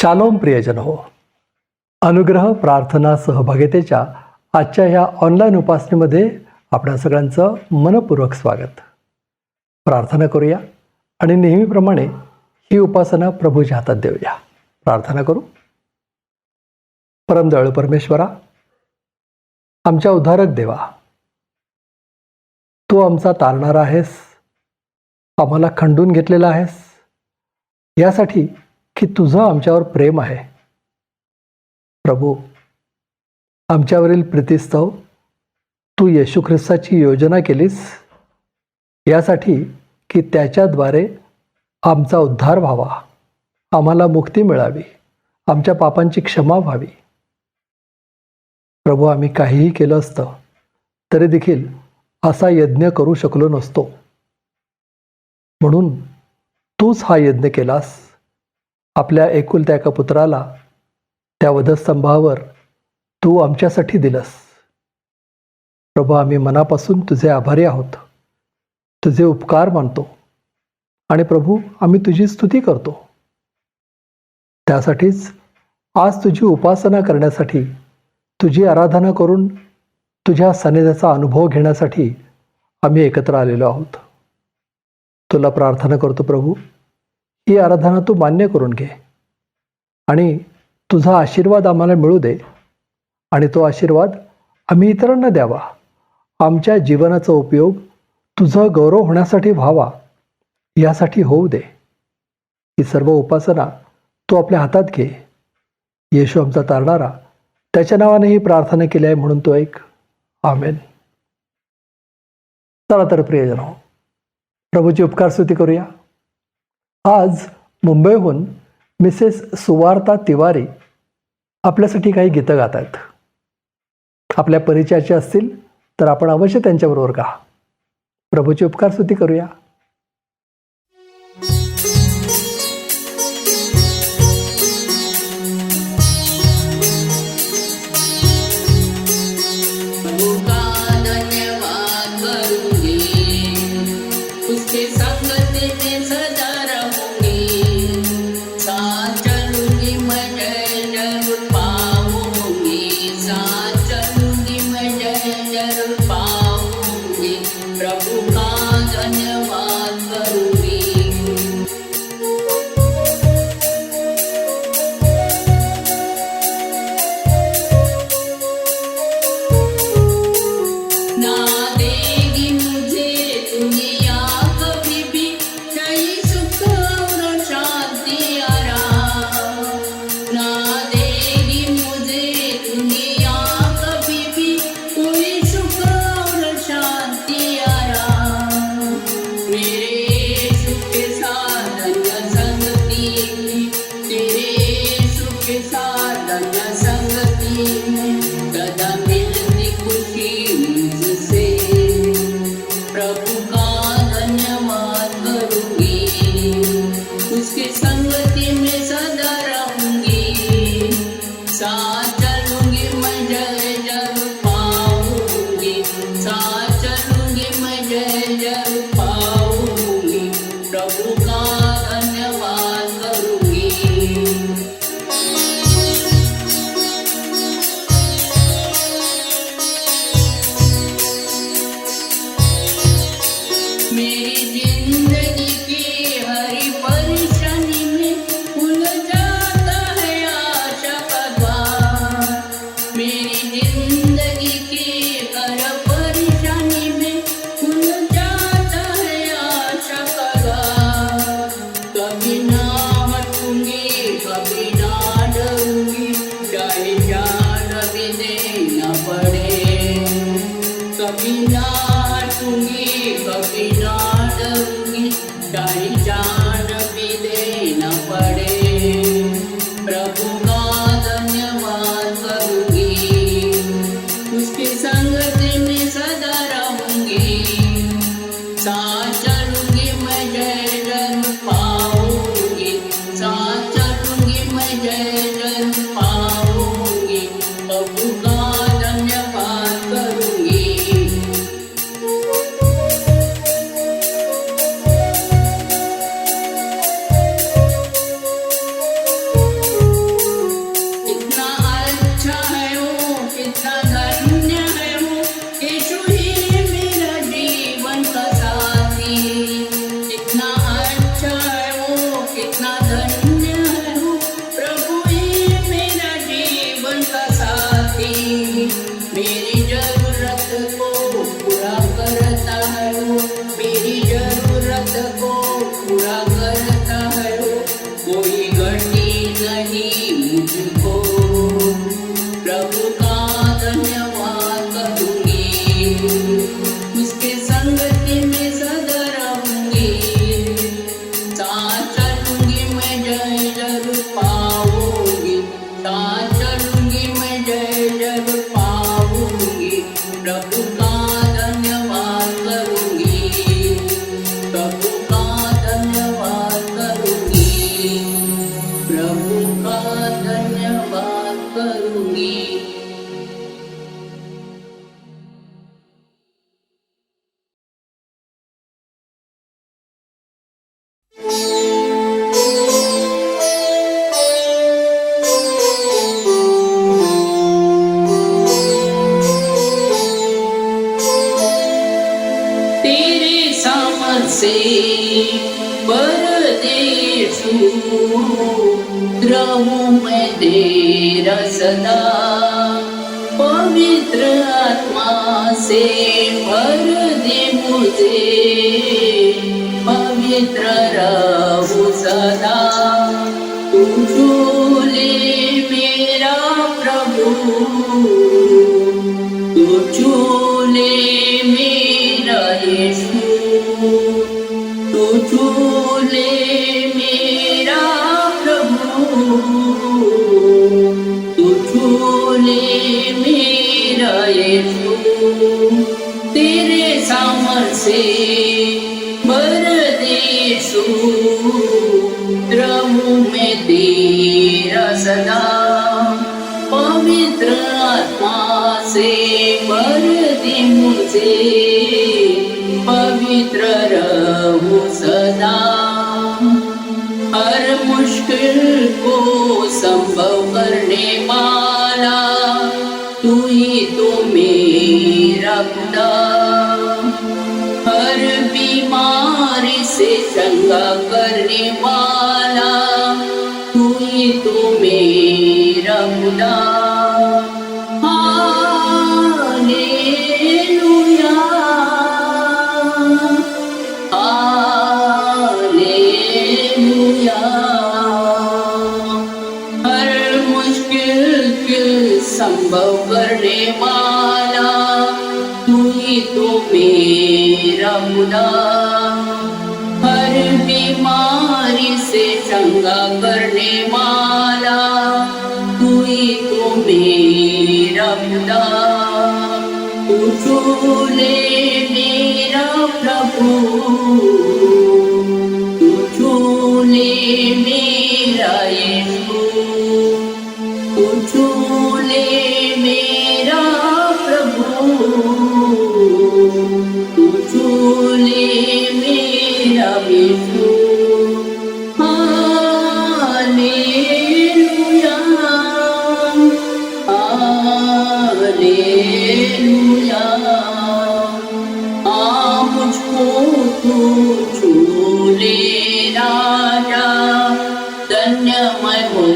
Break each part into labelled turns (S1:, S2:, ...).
S1: Shalom प्रियजन हो. अनुग्रह प्रार्थना सहभागितेच्या आजच्या ह्या ऑनलाईन उपासनेमध्ये आपल्या सगळ्यांचं मनपूर्वक स्वागत. प्रार्थना करूया आणि नेहमीप्रमाणे ही उपासना प्रभूच्या हातात देऊया. प्रार्थना करू. परमदयाळू परमेश्वरा, आमच्या उद्धारक देवा, तू आमचा तारणारा आहेस, आम्हाला खंडून घेतलेला आहेस यासाठी की तुझं आमच्यावर प्रेम आहे. प्रभू, आमच्यावरील प्रीतिस्तव तू येशू ख्रिस्ताची योजना केलीस यासाठी की त्याच्याद्वारे आमचा उद्धार व्हावा, आम्हाला मुक्ती मिळावी, आमच्या पापांची क्षमा व्हावी. प्रभू, आम्ही काहीही केलं असतं तरी देखील असा यज्ञ करू शकलो नसतो, म्हणून तूच हा यज्ञ केलास. आपल्या एकुलत्या एका पुत्राला त्या वधस्तंभावर तू आमच्यासाठी दिलंस. प्रभू, आम्ही मनापासून तुझे आभारी आहोत, तुझे उपकार मानतो आणि प्रभू आम्ही तुझी स्तुती करतो. त्यासाठीच आज तुझी उपासना करण्यासाठी, तुझी आराधना करून तुझ्या सानिध्याचा अनुभव घेण्यासाठी आम्ही एकत्र आलेलो आहोत. तुला प्रार्थना करतो प्रभू, ही आराधना तू मान्य करून घे आणि तुझा आशीर्वाद आम्हाला मिळू दे आणि तो आशीर्वाद आम्ही इतरांना द्यावा. आमच्या जीवनाचा उपयोग तुझा गौरव होण्यासाठी व्हावा यासाठी होऊ दे. ही सर्व उपासना तू आपल्या हातात घे. येशू आमचा तारणारा, त्याच्या नावाने ही प्रार्थना केली आहे म्हणून तो ऐक. आमेन. चला तर प्रियजन हो, प्रभूची उपकार स्तुती करूया. आज मुंबईहून मिसेस सुवार्ता तिवारी आपल्यासाठी काही गीतं गात आहेत. आपल्या परिचयाचे असतील तर आपण अवश्य त्यांच्याबरोबर गा. प्रभूची उपकार स्तुती करूया.
S2: मेरी जरूरत को पूरा करता है वो, मेरी जरूरत को पूरा करता है वो, कोई घटी नहीं मुझको। प्रभु का धन्यवाद करूंगी, उसके संगति में सदा रहूंगी। साथ चलूंगी मैं जय जरूर पाऊंगी, साथ चलूंगी मैं जय जरूर पाऊंगी। प्रभु का धन्यवाद करूंगी, प्रभु का धन्यवाद करूंगी, प्रभु का धन्यवाद करूंगी। तेरे सामर्थ से परदेशु रहूं मैं तेरा सदा। पवित्र आत्मा से भर दे मुझे, पवित्र रहूं सदा। तू छू ले मेरा प्रभु, तू छू ले मेरा यीशु, तू छू ले मेरा प्रभु, तू छू ले मेरा यीशु। तेरे सामर्थ से भर दे यीशु, रहूं मैं तेरा सदा। पवित्र आत्मा से भर दे मुझे, पवित्र रहूं सदा। हर मुश्किल को संभव करने वाला तू ही तो मेरा खुदा। हर बीमारी से चंगा करने वाला तू ही तो मेरा खुदा। Hallelujah, hallelujah. हर मुश्किल के संभव करने वाला तू ही तो मेरा खुदा। हर बीमारी से चंगा करने वाला तू ही तो मेरा खुदा। तू छू ले मेरा प्रभु, तू छू ले मेरा यीशु, तू छू ले मेरा प्रभु, तू छू ले मेरा यीशु। Hallelujah, hallelujah. मुझको तू छू ले राजा, धन्य मैं हो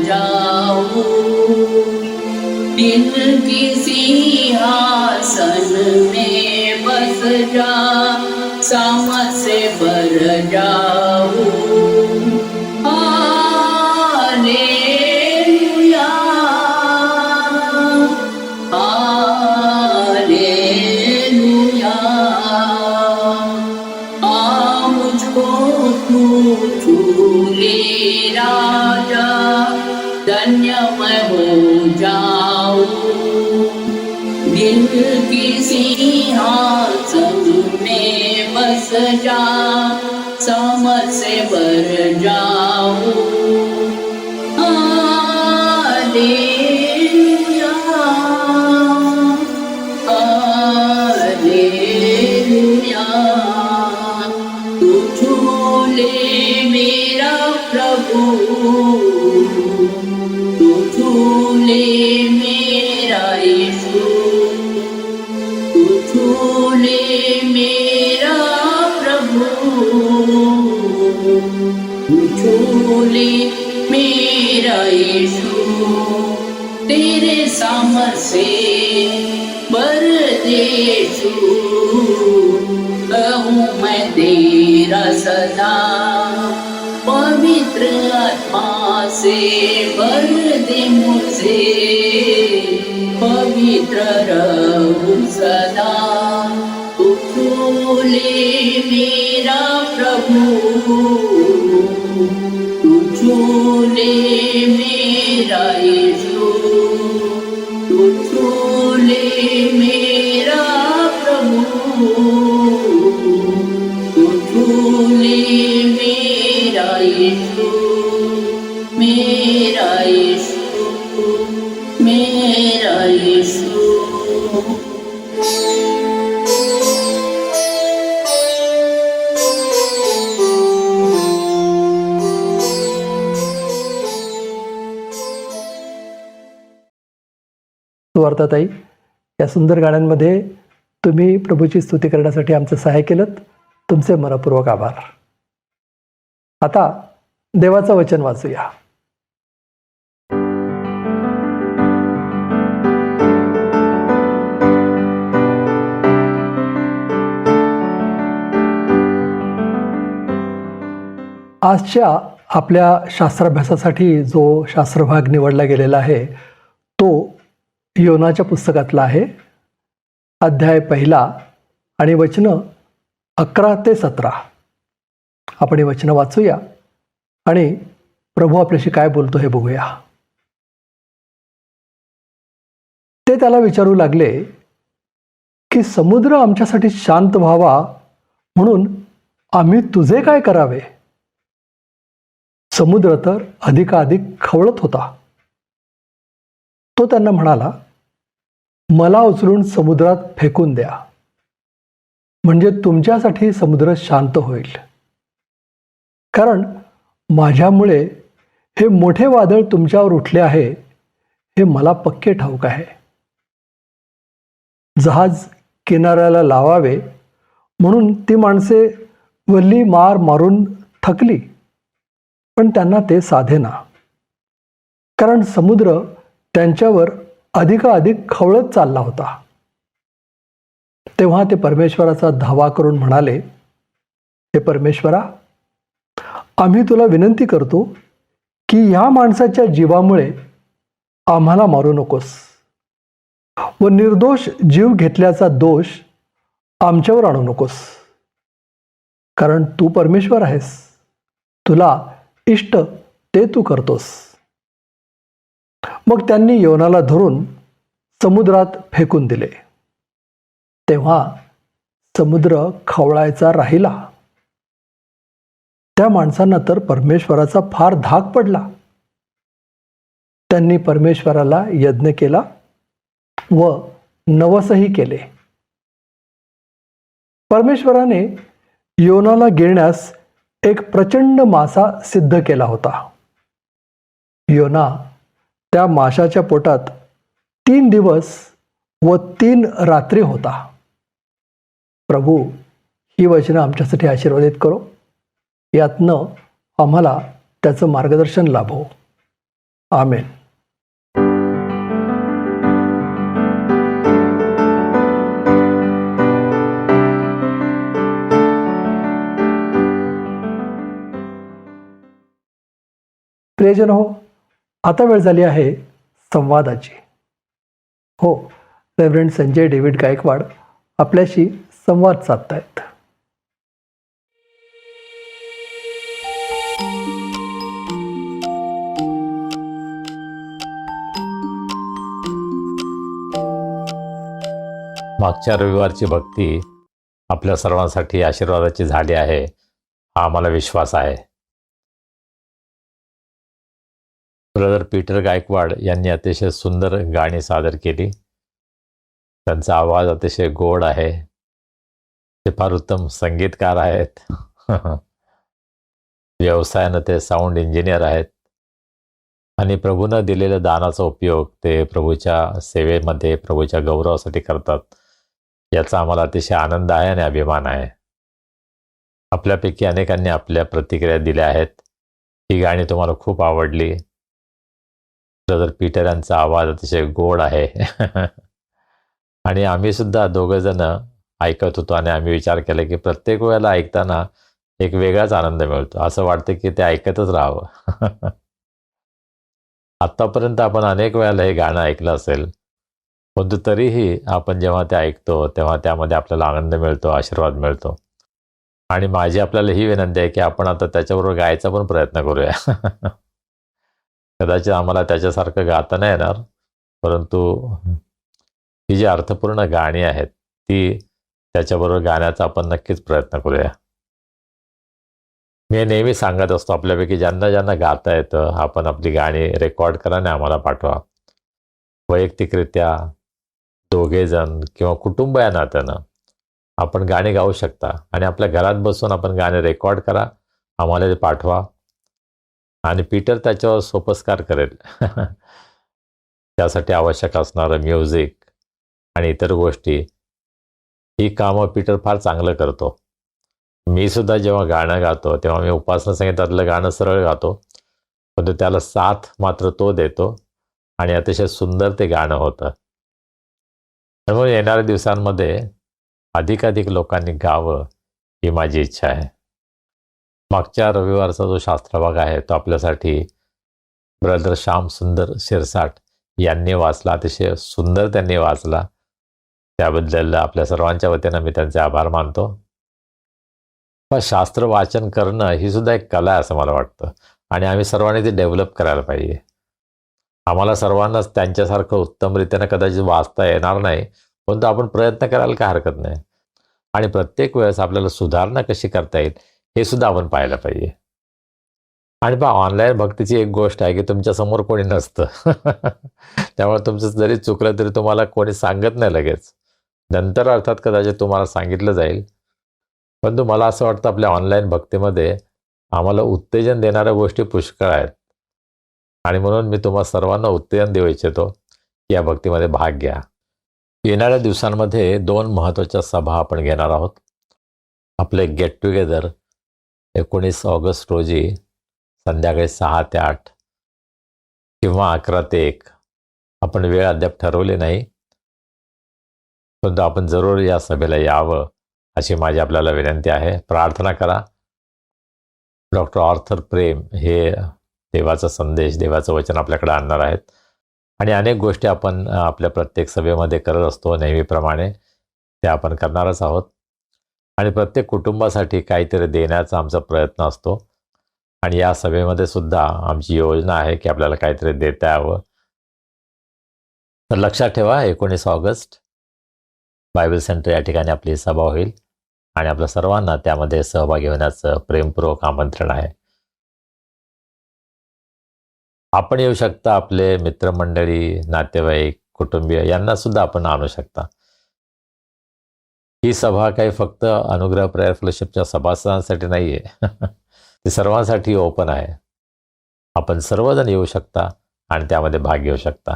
S2: जाऊं। दिन की सिंहासन में बस जा, सामर्थ से भर जाऊं। Hallelujah, hallelujah. मुझको तू छू ले राजा, धन्य मैं हो जाऊं। दिल की सिंहासन में बस जा, सामर्थ से भर जाऊं। Hallelujah, hallelujah. तू छू ले मेरा प्रभु, तू छू ले मेरा यीशु, तू छू ले मेरा प्रभु, तू छू ले मेरा यीशु। तेरे सामरसे परदेशु कहूँ मैं तेरा सदा पवित्र आत्मा से भर दे मुझे पवित्र रहूं सदा तू झूले मेरा प्रभु तू झूले मेरा यीशु तू झूले मेरा प्रभु तू झूले मेरा यीशु मेरा यीशु मेरा यीशु
S1: सुवार्ताताई, या सुंदर गाण्यांमध्ये तुम्ही प्रभूची स्तुती करण्यासाठी आमचं सहाय्य केलं. तुमचे मनपूर्वक आभार. आता देवाचं वचन वाचूया. आजच्या आपल्या शास्त्राभ्यासासाठी जो शास्त्रभाग निवडला गेलेला आहे तो योनाच्या पुस्तकातला आहे. अध्याय 1 आणि वचनं 11 ते 17. आपण ही वचनं वाचूया आणि प्रभू आपल्याशी काय बोलतो हे बघूया. ते त्याला विचारू लागले की समुद्र आमच्यासाठी शांत व्हावा म्हणून आम्ही तुझे काय करावे. समुद्र तर अधिकाधिक खवळत होता. तो त्यांना म्हणाला, मला उचलून समुद्रात फेकून द्या, म्हणजे तुमच्यासाठी समुद्र शांत होईल. कारण माझ्यामुळे हे मोठे वादळ तुमच्यावर उठले आहे हे मला पक्के ठाऊक आहे. जहाज किनाऱ्याला लावावे म्हणून ती माणसे वल्ली मार मारून थकली, पण त्यांना ते साधेना, कारण समुद्र त्यांच्यावर अधिकाधिक खवळत चालला होता. तेव्हा ते परमेश्वराचा धावा करून म्हणाले, हे परमेश्वरा, आम्ही तुला विनंती करतो की या माणसाच्या जीवामुळे आम्हाला मारू नकोस व निर्दोष जीव घेतल्याचा दोष आमच्यावर आणू नकोस, कारण तू परमेश्वर आहेस. तुला इष्ट ते तू करतोस. मग त्यांनी योनाला धरून समुद्रात फेकून दिले. तेव्हा समुद्र खवळायचा राहिला. त्या माणसांना तर परमेश्वराचा फार धाक पडला. त्यांनी परमेश्वराला यज्ञ केला व नवसही केले. परमेश्वराने योनाला गिळण्यास एक प्रचंड मासा सिद्ध केला होता. योना त्या माशाच्या पोटात 3 दिवस व 3 रात्री होता. प्रभू ही वचनं आमच्यासाठी आशीर्वादित करो. यातनं आम्हाला त्याचं मार्गदर्शन लाभो. आमेन. प्रियजन हो, आता वेळ झाली आहे संवादाची. हो, रेव्हरंड संजय डेव्हिड गायकवाड आपल्याशी संवाद साधतायत.
S3: मागच्या रविवारची भक्ती आपल्या सर्वांसाठी आशीर्वादाची झाली आहे, हा आम्हाला विश्वास आहे. ब्रदर पीटर गायकवाड यांनी अतिशय सुंदर गाणी सादर केली. त्यांचा आवाज अतिशय गोड आहे. ते फार उत्तम संगीतकार आहेत. व्यवसायानं ते साऊंड इंजिनियर आहेत आणि प्रभूनं दिलेल्या दानाचा उपयोग ते प्रभूच्या सेवेमध्ये, प्रभूच्या गौरवासाठी करतात. याचा आम्हाला अतिशय आनंद आहे आणि अभिमान आहे. आपल्यापैकी अनेकांनी आपल्या प्रतिक्रिया दिल्या आहेत. ही गाणी तुम्हाला खूप आवडली. ब्रदर पीटर यांचा आवाज अतिशय गोड आहे. आणि आम्ही सुद्धा दोघं जण ऐकत होतो आणि आम्ही विचार केला की प्रत्येक वेळेला ऐकताना एक वेगळाच आनंद मिळतो. असं वाटतं की ते ऐकतच राहावं. आत्तापर्यंत आपण अनेक वेळेला हे गाणं ऐकलं असेल, परंतु तरीही आपण जेव्हा ते ऐकतो तेव्हा त्यामध्ये आपल्याला आनंद मिळतो, आशीर्वाद मिळतो. आणि माझी आपल्याला ही विनंती आहे की आपण आता त्याच्याबरोबर गायचा पण प्रयत्न करूया. कदाचित आम्हाला त्याच्यासारखं गाता नाही येणार, परंतु ही जी अर्थपूर्ण गाणी आहेत ती त्याच्याबरोबर गाण्याचा आपण नक्कीच प्रयत्न करूया. मी नेहमी सांगत असतो आपल्यापैकी ज्यांना ज्यांना गाता येतं आपण आपली गाणी रेकॉर्ड करा आणि आम्हाला पाठवा. वैयक्तिकरित्या दोघेजण किंवा कुटुंब या नात्यानं आपण गाणी गाऊ शकता आणि आपल्या घरात बसून आपण गाणे रेकॉर्ड करा, आम्हाला ते पाठवा आणि पीटर त्याच्यावर सोपस्कार करेल. त्यासाठी आवश्यक असणारं म्युझिक आणि इतर गोष्टी ही कामं पीटर फार चांगलं करतो. मी सुद्धा जेव्हा गाणं गातो तेव्हा मी उपासना संगीतातलं गाणं सरळ गातो, पण त्याला साथ मात्र तो देतो आणि अतिशय सुंदर ते गाणं होतं. त्यामुळे येणाऱ्या दिवसांमध्ये अधिकाधिक लोकांनी गावं ही माझी इच्छा आहे. मागच्या रविवारचा जो शास्त्रभाग आहे तो आपल्यासाठी ब्रदर श्याम सुंदर शिरसाट यांनी वाचला. अतिशय सुंदर त्यांनी वाचला. त्याबद्दल आपल्या सर्वांच्या वतीनं मी त्यांचे आभार मानतो. पण शास्त्र वाचन करणं ही सुद्धा एक कला आहे असं मला वाटतं आणि आम्ही सर्वांनी ते डेव्हलप करायला पाहिजे. आम्हाला सर्वांनाच त्यांच्यासारखं उत्तमरित्यानं कदाचित वाचता येणार नाही, परंतु आपण प्रयत्न करायला काय हरकत नाही. आणि प्रत्येक वेळेस आपल्याला सुधारणा कशी करता येईल हे सुद्धा आपण पाहायला पाहिजे. आणि पहा, ऑनलाईन भक्तीची एक गोष्ट आहे की तुमच्यासमोर कोणी नसतं. त्यामुळे तुमचं जरी चुकलं तरी तुम्हाला कोणी सांगत नाही लगेच. नंतर अर्थात कदाचित तुम्हाला सांगितलं जाईल, परंतु मला असं वाटतं आपल्या ऑनलाईन भक्तीमध्ये आम्हाला उत्तेजन देणाऱ्या गोष्टी पुष्कळ आहेत आणि म्हणून मी तुम्हा सर्वांना उत्तेजन देऊ इच्छितो की या भक्तीमध्ये भाग घ्या. येणाऱ्या दिवसांमध्ये 2 महत्त्वाच्या सभा आपण घेणार आहोत. आपले गेट टुगेदर 19 ऑगस्ट रोजी संध्याकाळी 6 ते 8 किंवा 11 ते 1. आपण वेळ अद्याप ठरवली नाही, परंतु आपण जरूर या सभेला यावं अशी माझी आपल्याला विनंती आहे. प्रार्थना करा. डॉक्टर आर्थर प्रेम हे देवाचा संदेश, देवाचं वचन आपल्याकडे आणणार आहेत आणि अनेक गोष्टी आपण आपल्या प्रत्येक सभेमध्ये करत असतो. नेहमीप्रमाणे ते आपण करणारच आहोत आणि प्रत्येक कुटुंबासाठी काहीतरी देण्याचा आमचा प्रयत्न असतो आणि या सभेमध्ये सुद्धा आमची योजना आहे की आपल्याला काहीतरी देता यावं. तर लक्षात ठेवा, 19 ऑगस्ट बायबल सेंटर या ठिकाणी आपली सभा होईल आणि आपल्या सर्वांना त्यामध्ये सहभागी होण्याचं प्रेमपूर्वक आमंत्रण आहे. आपण येऊ शकता. आपले मित्रमंडळी, नातेवाईक, कुटुंबीय यांना सुद्धा आपण आणू शकता. ही सभा काही फक्त अनुग्रह प्रेयर फेलोशिपच्या सभासदांसाठी नाही आहे. ती सर्वांसाठी ओपन आहे. आपण सर्वजण येऊ शकता आणि त्यामध्ये भाग घेऊ शकता.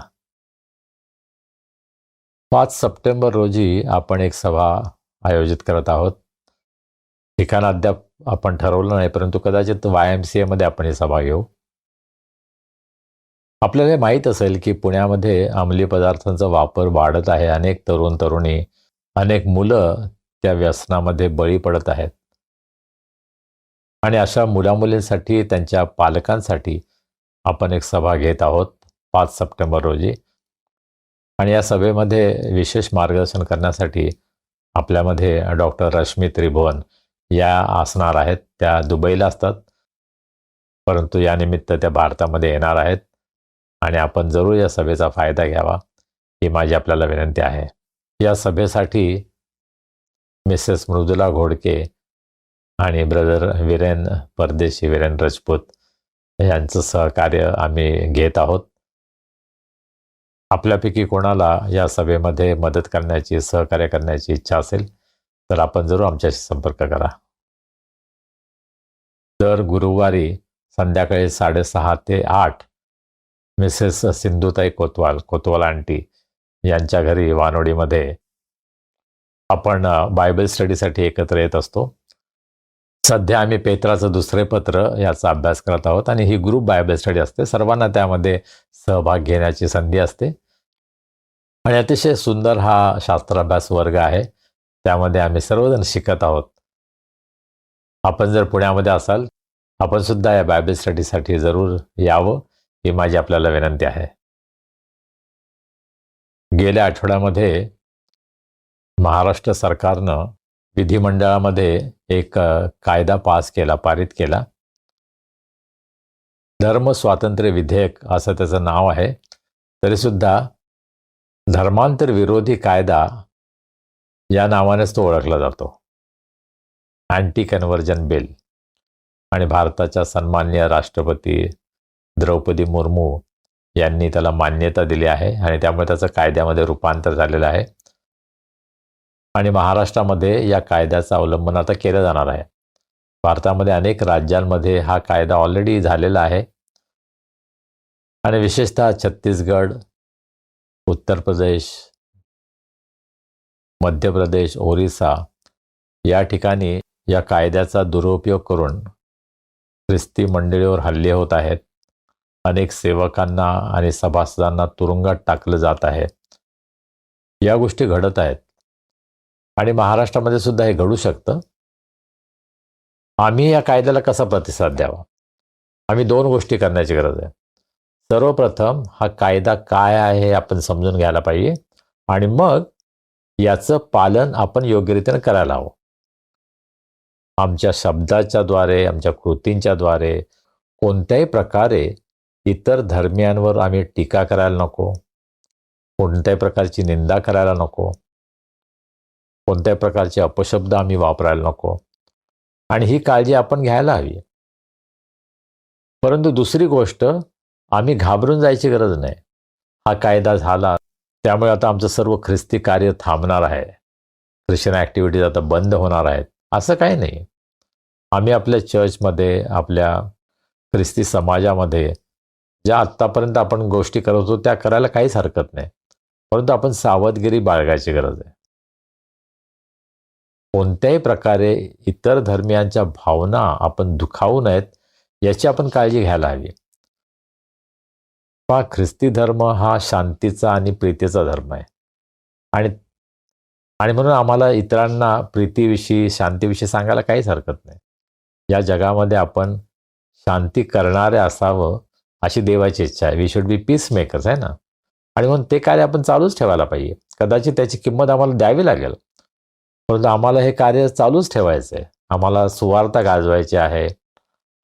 S3: 5 सप्टेंबर रोजी आपण एक सभा आयोजित करत आहोत. ठिकाण अद्याप आपण ठरवलं नाही, परंतु कदाचित YMCA मध्ये आपण ही सभा घेऊ. आपल्याला हे माहीत असेल की पुण्यामध्ये अंमली पदार्थांचा वापर वाढत आहे. अनेक तरुण तरुणी, अनेक मुलं त्या व्यसनामध्ये बळी पडत आहेत आणि अशा मुलामुलींसाठी, त्यांच्या पालकांसाठी आपण एक सभा घेत आहोत 5 सप्टेंबर रोजी. आणि या सभेमध्ये विशेष मार्गदर्शन करण्यासाठी आपल्यामध्ये डॉक्टर रश्मी त्रिभुवन या असणार आहेत. त्या दुबईला असतात, परंतु यानिमित्त त्या भारतामध्ये येणार आहेत आणि आपण जरूर या सभेचा फायदा घ्यावा ही माझी आपल्याला विनंती आहे. या सभेसाठी मिसेस मृदुला घोडके आणि ब्रदर वीरेन परदेशी, वीरेन राजपूत यांचं सहकार्य आम्ही घेत आहोत. आपल्यापैकी कोणाला या सभेमध्ये मदत करण्याची, सहकार्य करण्याची इच्छा असेल तर आपण जरूर आमच्याशी संपर्क करा. दर गुरुवारी संध्याकाळी 6:30 ते 8 मिसेस सिंधुताई कोतवाल आंटी यांच्या घरी वानोडीमध्ये आपण बायबल स्टडीसाठी एकत्र येत असतो. सध्या आम्ही पेत्राचं दुसरे पत्र याचा अभ्यास करत आहोत आणि ही ग्रुप बायबल स्टडी असते. सर्वांना त्यामध्ये सहभाग घेण्याची संधी असते आणि अतिशय सुंदर हा शास्त्राभ्यास वर्ग आहे. त्यामध्ये आम्ही सर्वजण शिकत आहोत. आपण जर पुण्यामध्ये असाल, आपण सुद्धा या बायबल स्टडीसाठी जरूर यावं, ही माझी आपल्याला विनंती आहे. गेल्या आठवड्यामध्ये महाराष्ट्र सरकारनं विधिमंडळामध्ये एक कायदा पारित केला. धर्म स्वातंत्र्य विधेयक असं त्याचं नाव आहे. तरीसुद्धा धर्मांतर विरोधी कायदा या नावानेच तो ओळखला जातो, अँटी कन्व्हर्जन बिल. आणि भारताच्या सन्माननीय राष्ट्रपती द्रौपदी मुर्मू यांनी त्याला मान्यता दिली आहे आणि त्यामुळे त्याचं कायद्यामध्ये रूपांतर झालेलं आहे आणि महाराष्ट्रामध्ये या कायद्याचं अवलंबन आता केलं जाणार आहे. भारतामध्ये अनेक राज्यांमध्ये हा कायदा ऑलरेडी झालेला आहे आणि विशेषतः छत्तीसगड, उत्तर प्रदेश, मध्य प्रदेश, ओरिसा या ठिकाणी या कायद्याचा दुरुपयोग करून ख्रिस्ती मंडळीवर हल्ले होत आहेत. अनेक सेवकांना आणि सभासदांना तुरुंगात टाकलं जात आहे. या गोष्टी घडत आहेत आणि महाराष्ट्रामध्ये सुद्धा हे घडू शकतं. आम्ही या कायद्याला कसा प्रतिसाद द्यावा? आम्ही 2 गोष्टी करण्याची गरज आहे. सर्वप्रथम हा कायदा काय आहे हे आपण समजून घ्यायला पाहिजे आणि मग याचं पालन आपण योग्यरीतीने करायला हवं. आमच्या शब्दाच्या द्वारे, आमच्या कृतींच्या द्वारे कोणत्याही प्रकारे इतर धर्मियांवर आम्ही टीका करायला नको, कोणत्याही प्रकारची निंदा करायला नको, कोणत्याही प्रकारचे अपशब्द आम्ही वापरायला नको आणि ही काळजी आपण घ्यायला हवी. परंतु दुसरी गोष्ट, आम्ही घाबरून जायची गरज नाही. हा कायदा झाला त्यामुळे आता आमचं सर्व ख्रिस्ती कार्य थांबणार आहे, ख्रिश्चन ॲक्टिव्हिटीज आता बंद होणार आहेत, असं काही नाही. आम्ही आपल्या चर्चमध्ये, आपल्या ख्रिस्ती समाजामध्ये ज्या आत्तापर्यंत आपण गोष्टी करत होतो त्या करायला काहीच हरकत नाही. परंतु आपण सावधगिरी बाळगायची गरज आहे. कोणत्याही प्रकारे इतर धर्मियांच्या भावना आपण दुखावू नयेत याची आपण काळजी घ्यायला हवी. पहा, ख्रिस्ती धर्म हा शांतीचा आणि प्रीतीचा धर्म आहे आणि म्हणून आम्हाला इतरांना प्रीतीविषयी, शांतीविषयी सांगायला काहीच हरकत नाही. या जगामध्ये आपण शांती करणारे असावं अशी देवाची इच्छा आहे. We should be peace makers आहे ना. आणि म्हणून ते कार्य आपण चालूच ठेवायला पाहिजे. कदाचित त्याची किंमत आम्हाला द्यावी लागेल, परंतु आम्हाला हे कार्य चालूच ठेवायचं आहे. आम्हाला सुवार्ता गाजवायची आहे,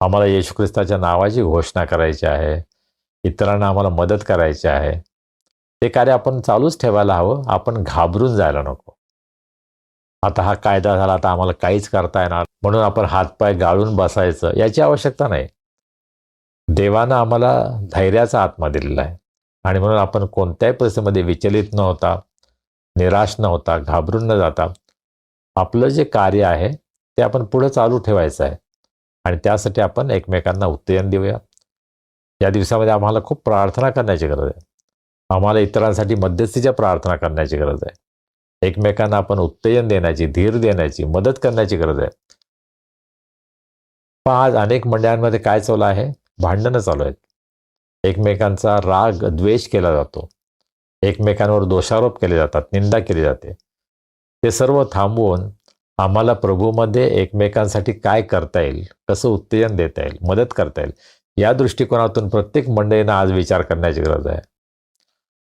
S3: आम्हाला येशू ख्रिस्ताच्या नावाची घोषणा करायची आहे, इतरांना आम्हाला मदत करायची आहे. ते कार्य आपण चालूच ठेवायला हवं. आपण घाबरून जायला नको. आता हा कायदा झाला, आता आम्हाला काहीच करता येणार म्हणून आपण हातपाय गाळून बसायचं याची आवश्यकता नाही. देवानं आम्हाला धैर्याचा आत्मा दिलेला आहे आणि म्हणून आपण कोणत्याही परिस्थितीमध्ये विचलित न होता, निराश न होता, घाबरून न जाता आपलं जे कार्य आहे ते आपण पुढे चालू ठेवायचं आहे आणि त्यासाठी आपण एकमेकांना उत्तेजन देऊया. या दिवसामध्ये आम्हाला खूप प्रार्थना करण्याची गरज आहे. आम्हाला इतरांसाठी मध्यस्थीच्या प्रार्थना करण्याची गरज आहे. एकमेकांना आपण उत्तेजन देण्याची, धीर देण्याची, मदत करण्याची गरज आहे. पण आज अनेक मंडळांमध्ये काय चालू आहे? भांडणं चालू आहेत. एकमेकांचा राग, द्वेष केला जातो. एकमेकांवर दोषारोप केले जातात, निंदा केली जाते. ते सर्व थांबवून आम्हाला प्रभूमध्ये एकमेकांसाठी काय करता येईल, कसं उत्तेजन देता येईल, मदत करता येईल, या दृष्टिकोनातून प्रत्येक मंडळीनं आज विचार करण्याची गरज आहे.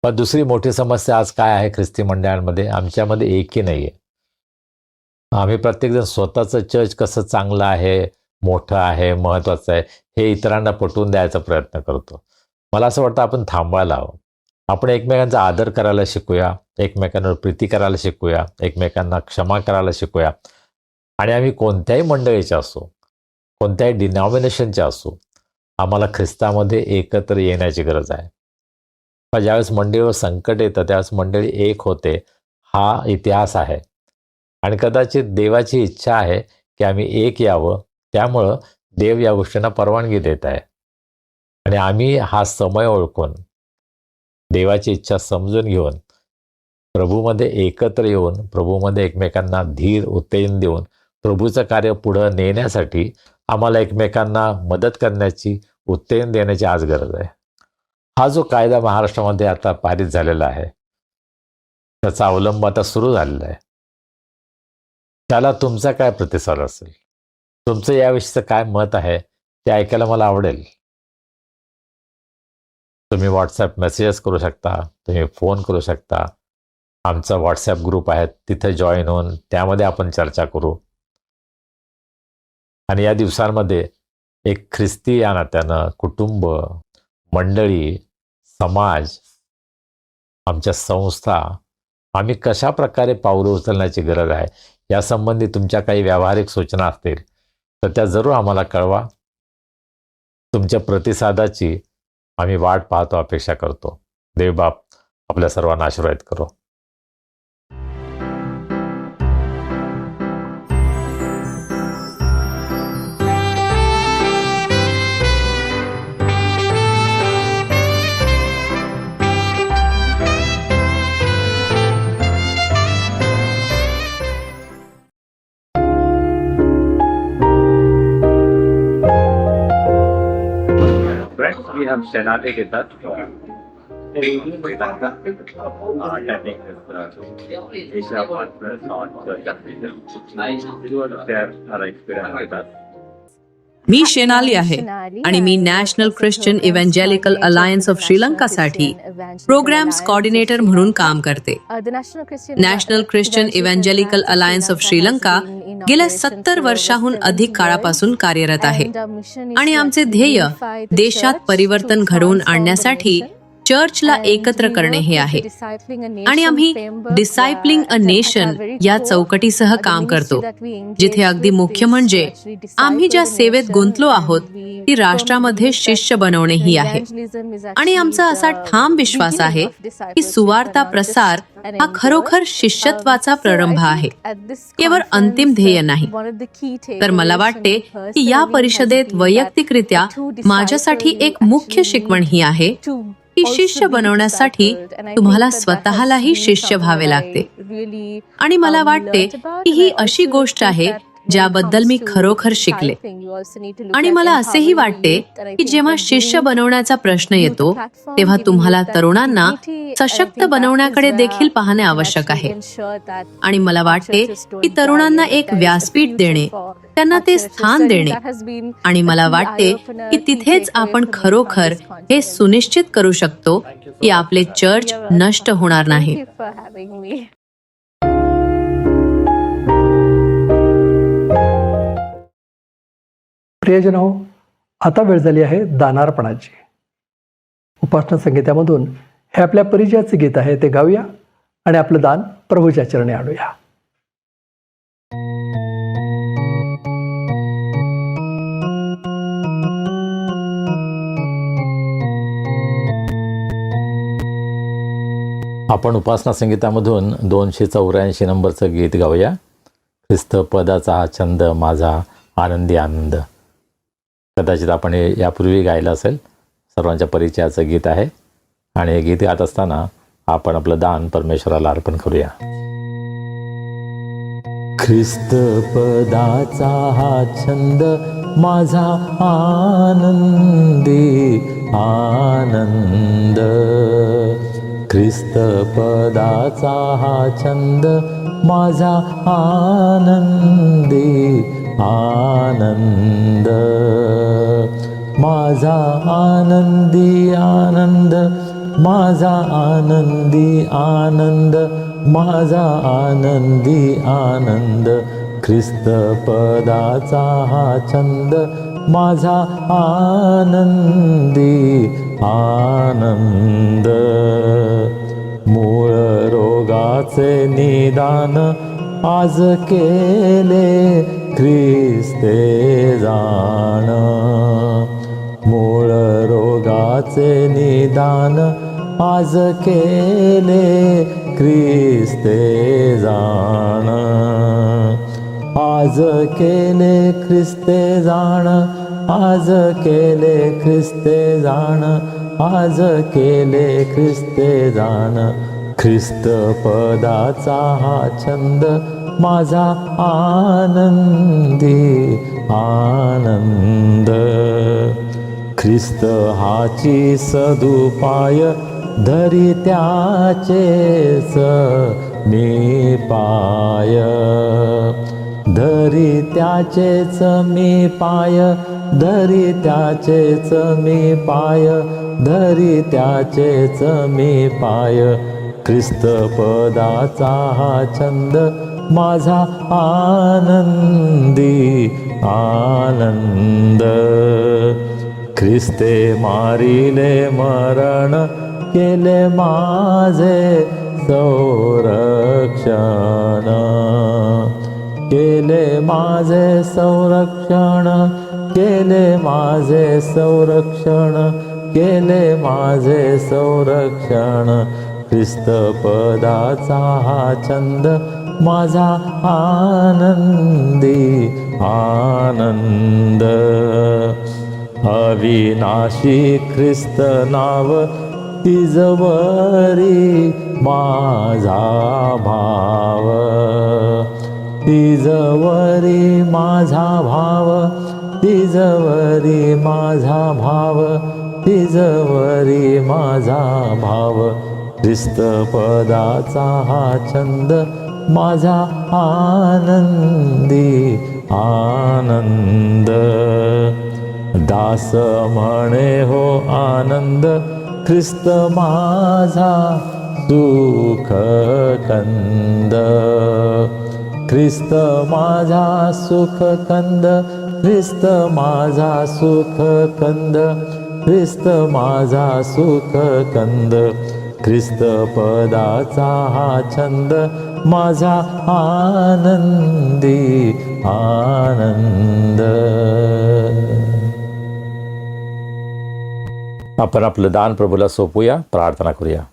S3: पण दुसरी मोठी समस्या आज काय आहे ख्रिस्ती मंडळांमध्ये? आमच्यामध्ये एकही नाही आहे. आम्ही प्रत्येकजण स्वतःचं चर्च कसं चांगलं आहे, मोठं आहे, महत्त्वाचं आहे हे इतरांना पटवून द्यायचा प्रयत्न करतो. मला असं वाटतं आपण थांबवायला हवं. आपण एकमेकांचा आदर करायला शिकूया, एकमेकांवर प्रीती करायला शिकूया, एकमेकांना क्षमा करायला शिकूया आणि आम्ही कोणत्याही मंडळीचे असो, कोणत्याही डिनॉमिनेशनचे असो, आम्हाला ख्रिस्तामध्ये एकत्र येण्याची गरज आहे. पण ज्यावेळेस मंडळीवर संकट येतं त्यावेळेस मंडळी एक होते, हा इतिहास आहे आणि कदाचित देवाची इच्छा आहे की आम्ही एक यावं. त्यामुळं देव या गोष्टींना परवानगी देत आहे आणि आम्ही हा समय ओळखून, देवाची इच्छा समजून घेऊन, प्रभूमध्ये एकत्र येऊन, प्रभूमध्ये एकमेकांना धीर, उत्तेजन देऊन प्रभूचं कार्य पुढं नेण्यासाठी आम्हाला एकमेकांना मदत करण्याची, उत्तेजन देण्याची आज गरज आहे. हा जो कायदा महाराष्ट्रामध्ये आता पारित झालेला आहे, त्याचा अवलंब आता सुरू झालेला आहे, त्याला तुमचा काय प्रतिसाद असेल, तुमचं याविषयीचं काय मत आहे ते ऐकायला मला आवडेल. तुम्ही व्हॉट्सॲप मेसेजेस करू शकता, तुम्ही फोन करू शकता. आमचा व्हॉट्सॲप ग्रुप आहे, तिथे जॉईन होऊन त्यामध्ये आपण चर्चा करू. आणि या दिवसांमध्ये एक ख्रिस्ती या नात्यानं कुटुंब, मंडळी, समाज, आमच्या संस्था, आम्ही कशा प्रकारे पावलं उचलण्याची गरज आहे यासंबंधी तुमच्या काही व्यावहारिक सूचना असतील तर त्या जरूर आम्हाला कळवा. तुमच्या प्रतिसादाची आम्ही वाट पाहतो, अपेक्षा करतो. देवबाप आपल्या सर्वांना आशीर्वाद करो.
S4: Friends, we have Shenali with us. Asia Partners on Church of Freedom. You want to share our experience with us?
S5: मी शेनाली आहे आणि मी National Christian Evangelical Alliance of श्रीलंकासाठी प्रोग्राम्स कोऑर्डिनेटर म्हणून काम करते. National Christian Evangelical Alliance of Sri Lanka गेल्या 70 वर्षाहून अधिक काळापासून कार्यरत आहे आणि आमचे ध्येय देशात परिवर्तन घडवून आणण्यासाठी चर्चला एकत्र करणे हे आहे. आणि आम्ही डिसायपलिंग अ नेशन या चौकटीसह काम करतो, जिथे अगदी मुख्य म्हणजे आम्ही ज्या सेवेत गुंतलो आहोत ती राष्ट्रामध्ये शिष्य बनवणे ही आहे. आणि आमचा असा ठाम विश्वास आहे की सुवार्ता प्रसार हा खरोखर शिष्यत्वाचा प्रारंभ आहे, केवळ अंतिम ध्येय नाही. तर मला वाटते की या परिषदेत वैयक्तिकरित्या माझ्यासाठी एक मुख्य शिकवण ही आहे की शिष्य बनवण्यासाठी तुम्हाला स्वतःलाही शिष्य व्हावे लागते. आणि मला वाटते की ही अशी गोष्ट आहे ज्याबद्दल मी खरोखर शिकले. आणि मला असेही वाटते की जेव्हा शिष्य बनवण्याचा प्रश्न येतो तेव्हा तुम्हाला तरुणांना सशक्त बनवण्याकडे देखील पाहणे आवश्यक आहे. आणि मला वाटते की तरुणांना एक व्यासपीठ देणे, त्यांना ते स्थान देणे, आणि मला वाटते की तिथेच आपण खरोखर हे सुनिश्चित करू शकतो की आपले चर्च नष्ट होणार नाही.
S1: प्रियजन हो, आता वेळ झाली आहे दानार्पणाची. उपासना संगीतामधून हे आपल्या परिचयाचे गीत आहे, ते गाऊया आणि आपलं दान प्रभूच्या चरणी आणूया.
S3: आपण उपासना संगीतामधून 284 नंबरचं गीत गाऊया. ख्रिस्त पदाचा हा छंद माझा आनंदी आनंद. कदाचित आपण हे यापूर्वी गायलं असेल. सर्वांच्या परिचयाचं गीत आहे आणि हे गीत गात असताना आपण आपलं दान परमेश्वराला अर्पण करूया. ख्रिस्त पदाचा हा छंद माझा आनंदी आनंद. ख्रिस्त पदाचा हा छंद माझा आनंदी आनंद. माझा आनंदी आनंद, माझा आनंदी आनंद, माझा आनंदी आनंद. ख्रिस्त पदाचा हा छंद माझा आनंदी आनंद. मूळ रोगाचे निदान आज केले ख्रिस्ते जाण. मूळ रोगाचे निदान आज केले ख्रिस्ते जाण. आज केले ख्रिस्ते जाण, आज केले ख्रिस्ते जाण, आज केले ख्रिस्ते जाण. ख्रिस्त पदाचा हा छंद माझा आनंदी आनंद. ख्रिस्त हाची सदुपाय धरी त्याचेच मी पाय. धरी त्याचेच मी पाय. धरी त्याचेच मी पाय. धरी त्याचेच मी पाय. ख्रिस्त पदाचा हा छंद माझा आनंदी आनंद. ख्रिस्ते मारिले मरण केले माझे संरक्षण. केले माझे संरक्षण. केले माझे संरक्षण. केले माझे संरक्षण. ख्रिस्त पदाचा हा छंद माझा आनंदी आनंद. अविनाशी ख्रिस्त नाव तिजवरी माझा भाव. तिजवरी माझा भाव. तिजवरी माझा भाव. तिजवरी माझा भाव. ख्रिस्त पदाचा हा छंद माझा आनंदी आनंद. दास म्हणे हो आनंद ख्रिस्त माझा सुख कंद. ख्रिस्त माझा सुख कंद. ख्रिस्त माझा सुख कंद. ख्रिस्त माझा सुख कंद. ख्रिस्त पदाचा हा छंद माझा आनंदी आनंद. आपण आपलं दान प्रभूला सोपूया, प्रार्थना करूया.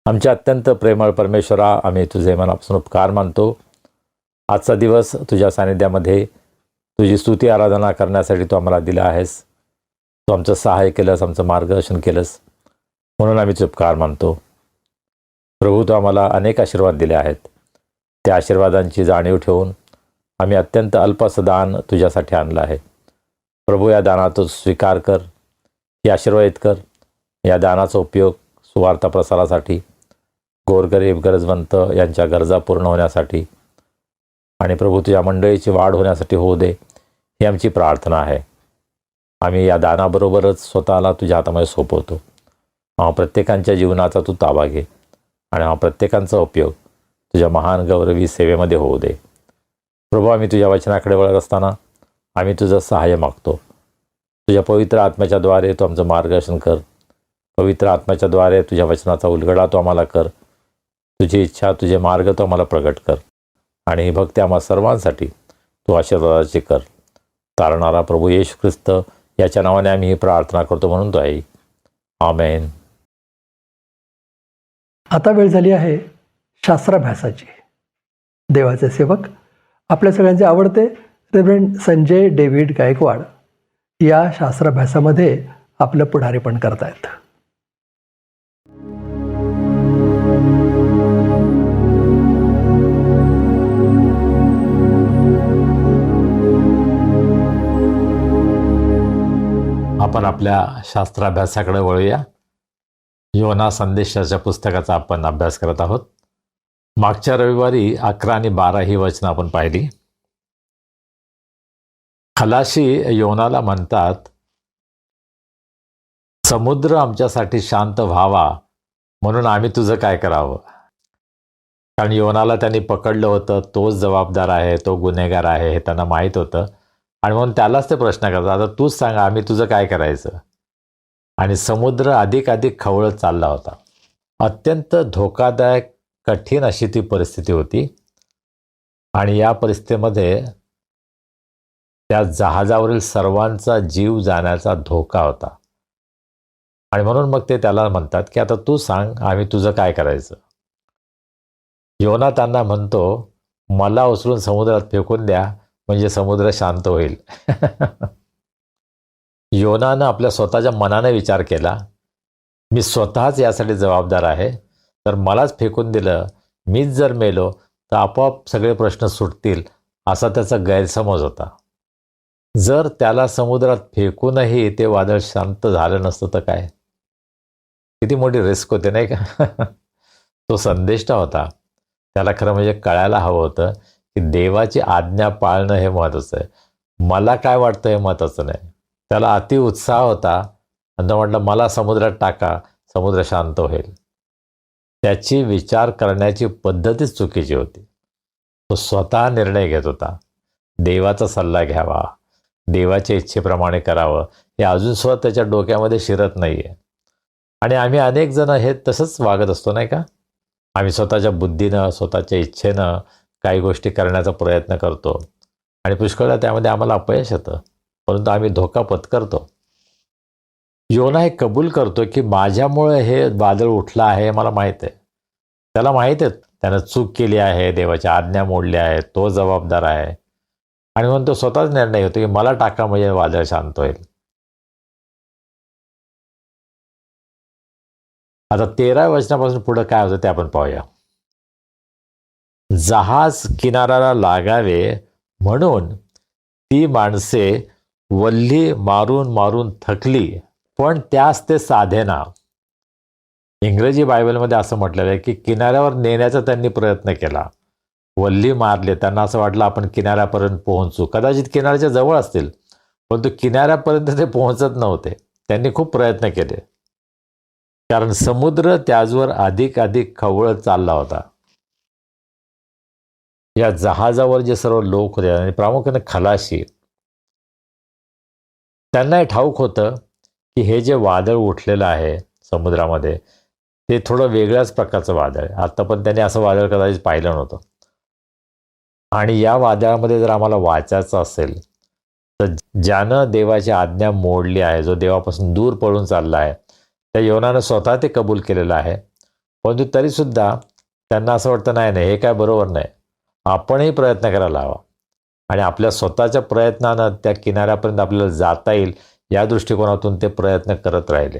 S3: आमच्या अत्यंत प्रेमळ परमेश्वरा, आम्ही तुझे मनापासून उपकार मानतो. आजचा दिवस तुझ्या सानिध्यामध्ये तुझी स्तुती आराधना करण्यासाठी तू आम्हाला दिला आहेस. तू आमचं सहाय्य केलंस, आमचं मार्गदर्शन केलंस, म्हणून आम्ही तुझे उपकार मानतो. प्रभू, तू आम्हाला अनेक आशीर्वाद दिले आहेत. त्या आशीर्वादांची जाणीव ठेवून आम्ही अत्यंत अल्पसं दान तुझ्यासाठी आणलं आहे. प्रभू, या दानाचा स्वीकार कर, हे आशीर्वादित कर. या दानाचा उपयोग सुवार्ता प्रसारासाठी, गोरगरीब गरजवंत यांच्या गरजा पूर्ण होण्यासाठी आणि प्रभू तुझ्या मंडळीची वाढ होण्यासाठी होऊ दे, ही आमची प्रार्थना आहे. आम्ही या दानाबरोबरच स्वतःला तुझ्या हातामध्ये सोपवतो. प्रत्येकांच्या जीवनाचा तू ताबा घे आणि प्रत्येकांचा उपयोग तुझ्या महान गौरवी सेवेमध्ये होऊ दे. प्रभू, आम्ही तुझ्या वचनाकडे वळत असताना आम्ही तुझं सहाय्य मागतो. तुझ्या पवित्र आत्म्याच्या द्वारे तू आमचं मार्गदर्शन कर. पवित्र आत्म्याच्या द्वारे तुझ्या वचनाचा उलगडा तू आम्हाला कर. तुझी इच्छा, तुझे मार्ग तू आम्हाला प्रगट कर आणि ही भक्ती आम्हा सर्वांसाठी तू आशीर्वादाची कर. तारणारा प्रभू येशू ख्रिस्त याच्या नावाने आम्ही ही प्रार्थना करतो, म्हणून तो आहे. आमेन.
S1: आता वेळ झाली आहे शास्त्राभ्यासाची. देवाचे सेवक, आपल्या सगळ्यांचे आवडते रेव्हरंड संजय डेव्हिड गायकवाड या शास्त्राभ्यासामध्ये आपलं पुढारीपण करतायत.
S3: आपण आपल्या शास्त्राभ्यासाकडे वळूया. योना संदेशाच्या पुस्तकाचा आपण अभ्यास करत आहोत. मागच्या रविवारी 11 आणि 12 ही वचनं आपण पाहिली. खलाशी योनाला म्हणतात, समुद्र आमच्यासाठी शांत व्हावा म्हणून आम्ही तुझं काय करावं. कारण योनाला त्यांनी पकडलं होतं, तोच जबाबदार आहे, तो गुन्हेगार आहे हे त्यांना माहीत होतं आणि म्हणून त्यालाच ते प्रश्न करतात, आता तूच सांगा आम्ही तुझं काय करायचं. आणि समुद्र अधिक खवळत चालला होता. अत्यंत धोकादायक कठीण अशी ती परिस्थिती होती आणि या परिस्थितीमध्ये त्या जहाजावरील सर्वांचा जीव जाण्याचा धोका होता. आणि म्हणून मग ते त्याला म्हणतात की आता तू सांग आम्ही तुझं काय करायचं. योना त्यांना म्हणतो, मला उचलून समुद्रात फेकून द्या म्हणजे समुद्र शांत होईल. योनानं आपल्या स्वतःच्या मनाने विचार केला, मी स्वतःच यासाठी जबाबदार आहे, तर मलाच फेकून दिलं, मीच जर मेलो तर आपोआप सगळे प्रश्न सुटतील, असा त्याचा गैरसमज होता. जर त्याला समुद्रात फेकूनही ते वादळ शांत झालं नसतं तर काय? किती मोठी रिस्क होते नाही का? तो संदेष्टा होता. त्याला खरं म्हणजे कळायला हवं होतं की देवाची आज्ञा पाळणं हे महत्त्वाचं आहे. मला काय वाटतं हे महत्त्वाचं नाही. त्याला अति उत्साह होता आणि तो म्हटलं, मला समुद्रात टाका, समुद्र शांत होईल. त्याची विचार करण्याची पद्धतीच चुकीची होती. तो स्वतः निर्णय घेत होता. देवाचा सल्ला घ्यावा, देवाच्या इच्छेप्रमाणे करावं, हे अजून सुद्धा त्याच्या डोक्यामध्ये शिरत नाहीये. आणि आम्ही अनेक जण हे तसंच वागत असतो नाही का? आम्ही स्वतःच्या बुद्धीनं, स्वतःच्या इच्छेनं काही गोष्टी करण्याचा प्रयत्न करतो आणि पुष्कळदा त्यामध्ये आम्हाला अपयश येतं, परंतु आम्ही धोका पत्करतो. योना हे कबूल करतो की माझ्यामुळे हे वादळ उठलं आहे हे मला माहीत आहे. त्याला माहीत आहे त्यानं चूक केली आहे, देवाच्या आज्ञा मोडल्या आहेत, तो जबाबदार आहे. आणि म्हणून तो स्वतःच निर्णय घेतो की मला टाका म्हणजे वादळ शांत होईल. आता 13व्या वचनापासून पुढे काय होतं ते आपण पाहूया. जहाज किनाऱ्याला लागावे म्हणून ती माणसे वल्ही मारून मारून थकली, पण त्यास ते साधेना. इंग्रजी बायबलमध्ये असं म्हटलेलं आहे की किनाऱ्यावर नेण्याचा त्यांनी प्रयत्न केला, वल्ही मारले, त्यांना असं वाटलं आपण किनाऱ्यापर्यंत पोहोचू. कदाचित किनाऱ्याच्या जवळ असतील, परंतु किनाऱ्यापर्यंत ते पोहोचत नव्हते. त्यांनी खूप प्रयत्न केले, कारण समुद्र त्याचवर अधिक खवळत चालला होता. या जहाजावर जे सर्व लोक होते आणि प्रामुख्याने खलाशी, त्यांना हे ठाऊक होतं की हे जे वादळ उठलेलं आहे समुद्रामध्ये ते थोडं वेगळ्याच प्रकारचं वादळ आहे. आता पण त्यांनी असं वादळ कदाचित पाहिलं नव्हतं. आणि या वादळामध्ये जर आम्हाला वाचायचं असेल तर ज्यानं देवाची आज्ञा मोडली आहे, जो देवापासून दूर पळून चालला आहे, त्या योनानं स्वतः ते कबूल केलेलं आहे. परंतु तरीसुद्धा त्यांना असं वाटतं नाही हे काय बरोबर नाही, आपणही प्रयत्न करायला हवा आणि आपल्या स्वतःच्या प्रयत्नानं त्या किनाऱ्यापर्यंत आपल्याला जाता येईल या दृष्टिकोनातून ते प्रयत्न करत राहिले.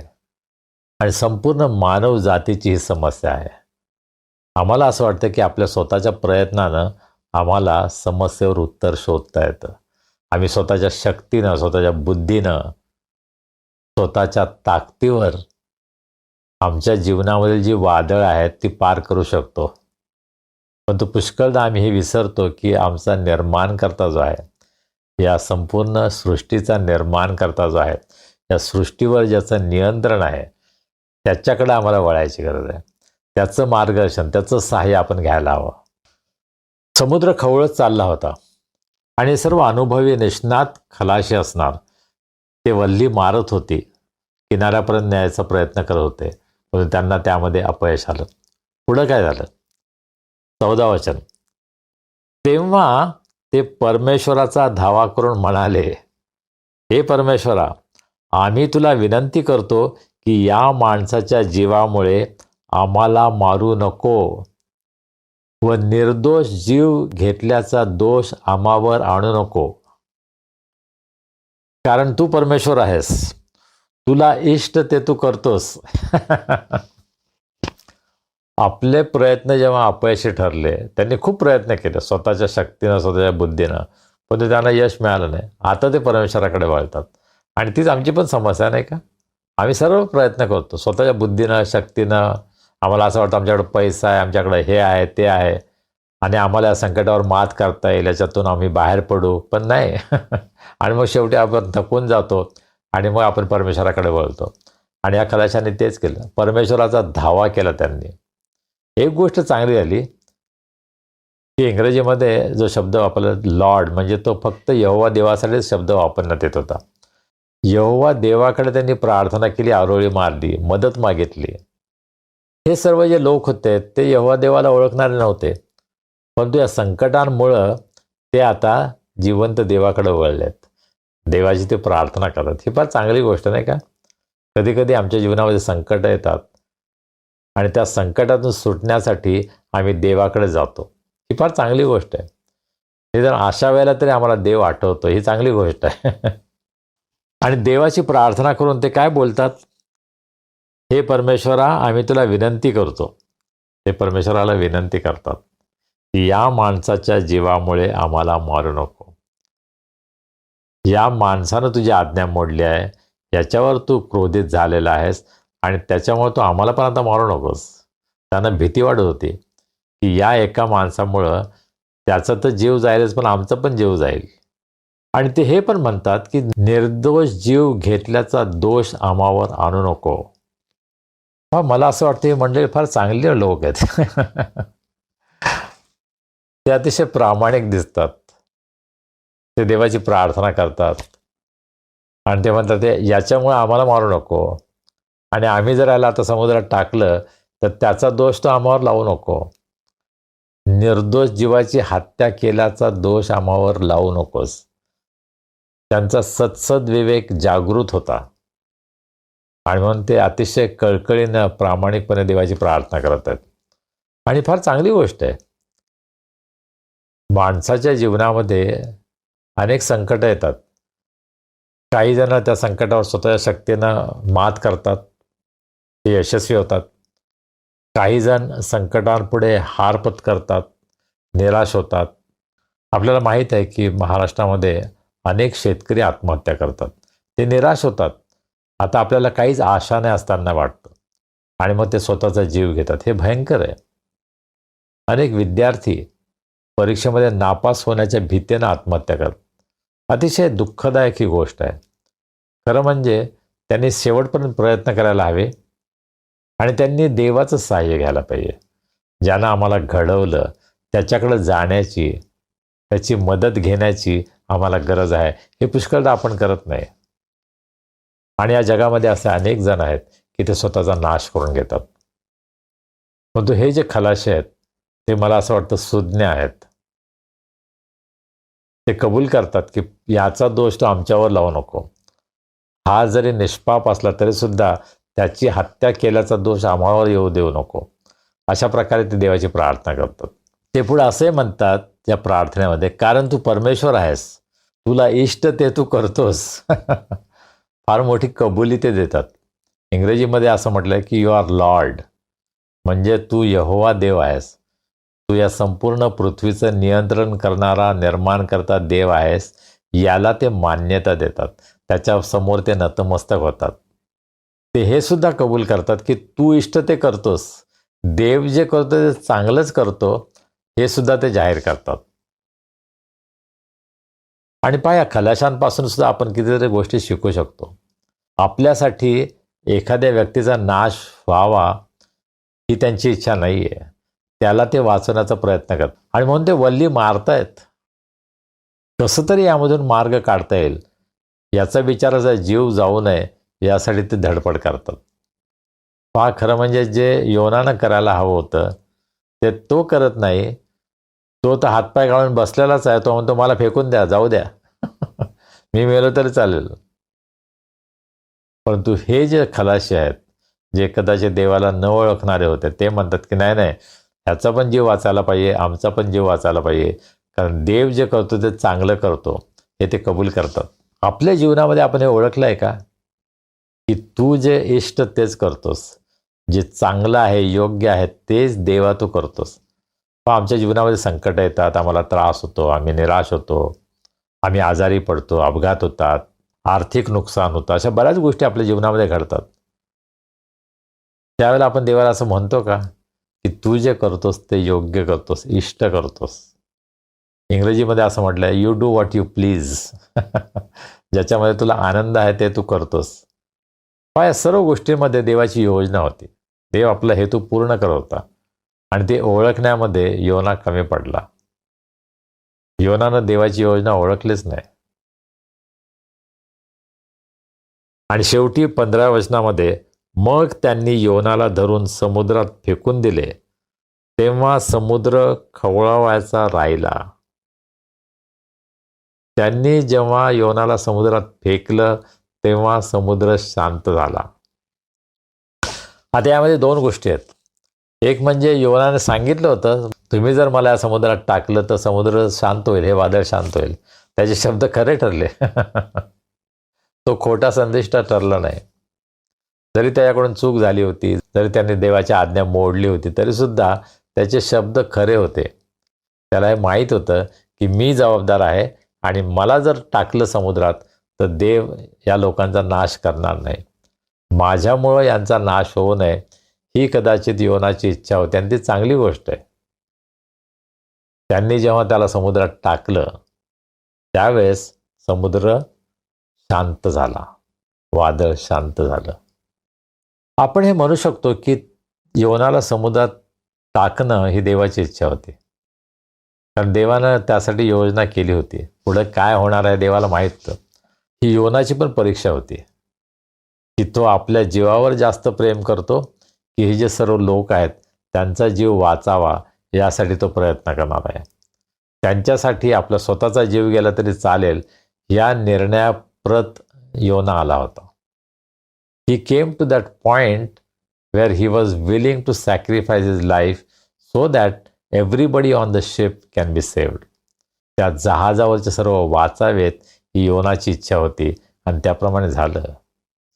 S3: आणि संपूर्ण मानव जातीची ही समस्या आहे. आम्हाला असं वाटतं की आपल्या स्वतःच्या प्रयत्नानं आम्हाला समस्येवर उत्तर शोधता येतं. आम्ही स्वतःच्या शक्तीनं, स्वतःच्या बुद्धीनं, स्वतःच्या ताकदीवर आमच्या जीवनामधील जी वादळ आहेत ती पार करू शकतो. परंतु पुष्कळदा आम्ही हे विसरतो की आमचा निर्माणकर्ता जो आहे, या संपूर्ण सृष्टीचा निर्माणकर्ता जो आहे, या सृष्टीवर ज्याचं नियंत्रण आहे, त्याच्याकडे आम्हाला वळायची गरज आहे. त्याचं मार्गदर्शन, त्याचं सहाय्य आपण घ्यायला हवं. समुद्र खवळत चालला होता आणि सर्व अनुभवी निष्णात खलाशी असणार ते वल्ही मारत होती, किनाऱ्यापर्यंत न्यायचा प्रयत्न करत होते, पण त्यांना त्यामध्ये अपयश आलं. पुढं काय झालं? 14 वचन. तेव्हा ते परमेश्वराचा धावा करून म्हणाले, हे परमेश्वरा, आम्ही तुला विनंती करतो की या माणसाच्या जीवामुळे आम्हाला मारू नको व निर्दोष जीव घेतल्याचा दोष आम्हावर आणू नको, कारण तू परमेश्वर आहेस, तुला इष्ट ते तू करतोस. आपले प्रयत्न जेव्हा अपयशी ठरले, त्यांनी खूप प्रयत्न केले स्वतःच्या शक्तीनं, स्वतःच्या बुद्धीनं, पण त्यांना यश मिळालं नाही. आता ते परमेश्वराकडे वळतात आणि तीच आमची पण समस्या नाही का? आम्ही सर्व प्रयत्न करतो स्वतःच्या बुद्धीनं, शक्तीनं. आम्हाला असं वाटतं आमच्याकडे पैसा आहे, आमच्याकडे हे आहे, ते आहे आणि आम्हाला या संकटावर मात करता येईल, याच्यातून आम्ही बाहेर पडू, पण नाही. आणि मग शेवटी आपण थकून जातो आणि मग आपण परमेश्वराकडे वळतो. आणि या खलाशांनी तेच केलं, परमेश्वराचा धावा केला त्यांनी. एक गोष्ट चांगली झाली की इंग्रजीमध्ये जो शब्द वापरला लॉर्ड, म्हणजे तो फक्त यहोवा देवासाठीच शब्द वापरण्यात येत होता. यहोवा देवाकडे त्यांनी प्रार्थना केली, आरोळी मारली, मदत मागितली. हे सर्व जे लोक होते ते यहोवा देवाला ओळखणारे नव्हते, परंतु या संकटांमुळं ते आता जिवंत देवाकडे वळलेत, देवाची ते प्रार्थना करतात. ही फार चांगली गोष्ट नाही का? कधी कधी आमच्या जीवनामध्ये संकट येतात आणि त्या संकटातून सुटण्यासाठी आम्ही देवाकडे जातो. ही फार चांगली गोष्ट आहे. निदान अशा वेळेला तरी आम्हाला देव आठवतो, ही चांगली गोष्ट आहे. आणि देवाची प्रार्थना करून ते काय बोलतात? हे परमेश्वरा, आम्ही तुला विनंती करतो ते परमेश्वराला विनंती करतात की या माणसाच्या जीवामुळे आम्हाला मारू नको. या माणसानं तुझी आज्ञा मोडली आहे, याच्यावर तू क्रोधित झालेला आहेस आणि त्याच्यामुळे तू आम्हाला पण आता मारू नकोस. त्यांना भीती वाटत होती की या एका माणसामुळं त्याचा तर जीव जाईलच, पण आमचा पण जीव जाईल. आणि ते हे पण म्हणतात की निर्दोष जीव घेतल्याचा दोष आम्हावर आणू नको. मला असं वाटतं हे मंडळी फार चांगले लोक आहेत. ते अतिशय प्रामाणिक दिसतात. ते देवाची प्रार्थना करतात आणि ते म्हणतात ते याच्यामुळे आम्हाला मारू नको, आणि आम्ही जर याला आता समुद्रात टाकलं तर त्याचा दोष तो आम्हावर लावू नको. निर्दोष जीवाची हत्या केल्याचा दोष आम्हावर लावू नकोस. त्यांचा सत्सद विवेक जागृत होता आणि म्हणून ते अतिशय कळकळीनं प्रामाणिकपणे देवाची प्रार्थना करत आहेत. आणि फार चांगली गोष्ट आहे. माणसाच्या जीवनामध्ये अनेक संकटं येतात. काही जण त्या संकटावर स्वतःच्या शक्तीनं मात करतात, ते यशस्वी होतात. काही जण संकटांपुढे हार पत्करतात, निराश होतात. आपल्याला माहीत आहे की महाराष्ट्रामध्ये अनेक शेतकरी आत्महत्या करतात, ते निराश होतात. आता आपल्याला काहीच आशा नाही असताना वाटतं आणि मग ते स्वतःचा जीव घेतात. हे भयंकर आहे. अनेक विद्यार्थी परीक्षेमध्ये नापास होण्याच्या भीतीनं आत्महत्या करतात. अतिशय दुःखदायक ही गोष्ट आहे. खरं म्हणजे त्यांनी शेवटपर्यंत प्रयत्न करायला हवे आणि त्यांनी देवाचं सहाय्य घ्यायला पाहिजे. ज्यानं आम्हाला घडवलं त्याच्याकडे जाण्याची, त्याची मदत घेण्याची आम्हाला गरज आहे. हे पुष्कळदा आपण करत नाही. आणि या जगामध्ये असे अनेक जण आहेत की ते स्वतःचा नाश करून घेतात. परंतु हे जे खलाशी आहेत ते मला असं वाटतं सुज्ञ आहेत. ते कबूल करतात की याचा दोष तो आमच्यावर लावू नको. हा जरी निष्पाप असला तरी सुद्धा त्याची हत्या केल्याचा दोष आम्हावर येऊ देऊ नको. अशा प्रकारे ते देवाची प्रार्थना करतात. ते पुढे असे म्हणतात त्या प्रार्थनेमध्ये, कारण तू परमेश्वर आहेस, तुला इष्ट ते तू करतोस. फार मोठी कबुली ते देतात. इंग्रजीमध्ये असं म्हटलं की यू आर लॉर्ड, म्हणजे तू यहोवा देव आहेस. तू या संपूर्ण पृथ्वीचं नियंत्रण करणारा, निर्माण करता देव आहेस, याला ते मान्यता देतात. त्याच्या समोर ते नतमस्तक होतात. ते हे सुद्धा कबूल करतात की तू इष्ट ते करतोस, देव जे करतो ते चांगलंच करतो, हे सुद्धा ते जाहीर करतात. आणि या खलाशांपासून सुद्धा आपण कितीतरी गोष्टी शिकू शकतो. आपल्यासाठी एखाद्या व्यक्तीचा नाश व्हावा ही त्यांची इच्छा नाही आहे. त्याला ते वाचवण्याचा प्रयत्न करतात आणि म्हणून ते वल्ली मारतायत. कसं तरी यामधून मार्ग काढता येईल याचा विचाराचा जीव जाऊ नये यासाठी ते धडपड करतात. खरं म्हणजे जे योनानं करायला हवं होतं ते तो करत नाही. तो तर हातपाय गाळून बसलेलाच आहे. तो म्हणतो मला फेकून द्या, जाऊ द्या, मी मेलो तरी चालेल. परंतु हे जे खलाशी आहेत, जे कदाचित देवाला न ओळखणारे होते, ते म्हणतात की नाही नाही, ह्याचा पण जीव वाचायला पाहिजे, आमचा पण जीव वाचायला पाहिजे, कारण देव जे करतो ते चांगलं करतो, हे ते कबूल करतात. आपल्या जीवनामध्ये आपण हे ओळखलं आहे का की तू जे इष्ट तेच करतोस, जे चांगलं आहे, योग्य आहे, तेच देवा तू करतोस. आमच्या जीवनामध्ये संकट येतात, आम्हाला त्रास होतो, आम्ही निराश होतो, आम्ही आजारी पडतो, अपघात होतात, आर्थिक नुकसान होतं, अशा बऱ्याच गोष्टी आपल्या जीवनामध्ये घडतात. त्यावेळेला आपण देवाला असं म्हणतो का की तू जे करतोस ते योग्य करतोस, इष्ट करतोस. इंग्रजीमध्ये असं म्हटलं आहे, you do what you please. ज्याच्यामध्ये तुला आनंद आहे ते तू करतोस. या सर्व गोष्टींमध्ये देवाची योजना होती. देव आपला हेतू पूर्ण करत होता आणि ते ओळखण्यामध्ये योना कमी पडला. योनानं देवाची योजना ओळखलीच नाही. आणि शेवटी 15व्या वचनामध्ये, मग त्यांनी योनाला धरून समुद्रात फेकून दिले, तेव्हा समुद्र खवळावायचा राहिला. त्यांनी जेव्हा योनाला समुद्रात फेकलं तेव्हा समुद्र शांत झाला. आता यामध्ये दोन गोष्टी आहेत. एक म्हणजे योनाने सांगितलं होतं, तुम्ही जर मला या समुद्रात टाकलं तर समुद्र शांत होईल, हे वादळ शांत होईल. त्याचे शब्द खरे ठरले. तो खोटा संदेष्टा ठरला नाही. जरी त्याच्याकडून चूक झाली होती, जरी त्याने देवाची आज्ञा मोडली होती, तरीसुद्धा त्याचे शब्द खरे होते. त्याला हे माहीत होतं की मी जबाबदार आहे आणि मला जर टाकलं समुद्रात तर देव या लोकांचा नाश करणार नाही. माझ्यामुळं यांचा नाश होऊ नये ही कदाचित योनाची इच्छा होती आणि ती चांगली गोष्ट आहे. त्यांनी जेव्हा त्याला समुद्रात टाकलं त्यावेळेस समुद्र शांत झाला, वादळ शांत झालं. आपण हे म्हणू शकतो की योनाला समुद्रात टाकणं ही देवाची इच्छा होती, कारण देवानं त्यासाठी योजना केली होती. पुढं काय होणार आहे देवाला माहीत होतं. ही योनाची पण परीक्षा होती की तो आपल्या जीवावर जास्त प्रेम करतो की हे जे सर्व लोक आहेत त्यांचा जीव वाचावा यासाठी तो प्रयत्न करणार आहे. त्यांच्यासाठी आपला स्वतःचा जीव गेला तरी चालेल या निर्णयाप्रत योना आला होता. He came to that point where he was willing to sacrifice his life so that everybody on the ship can be saved. त्या जहाजावरचे सर्व वाचावेत ही योनाची इच्छा होती आणि त्याप्रमाणे झालं.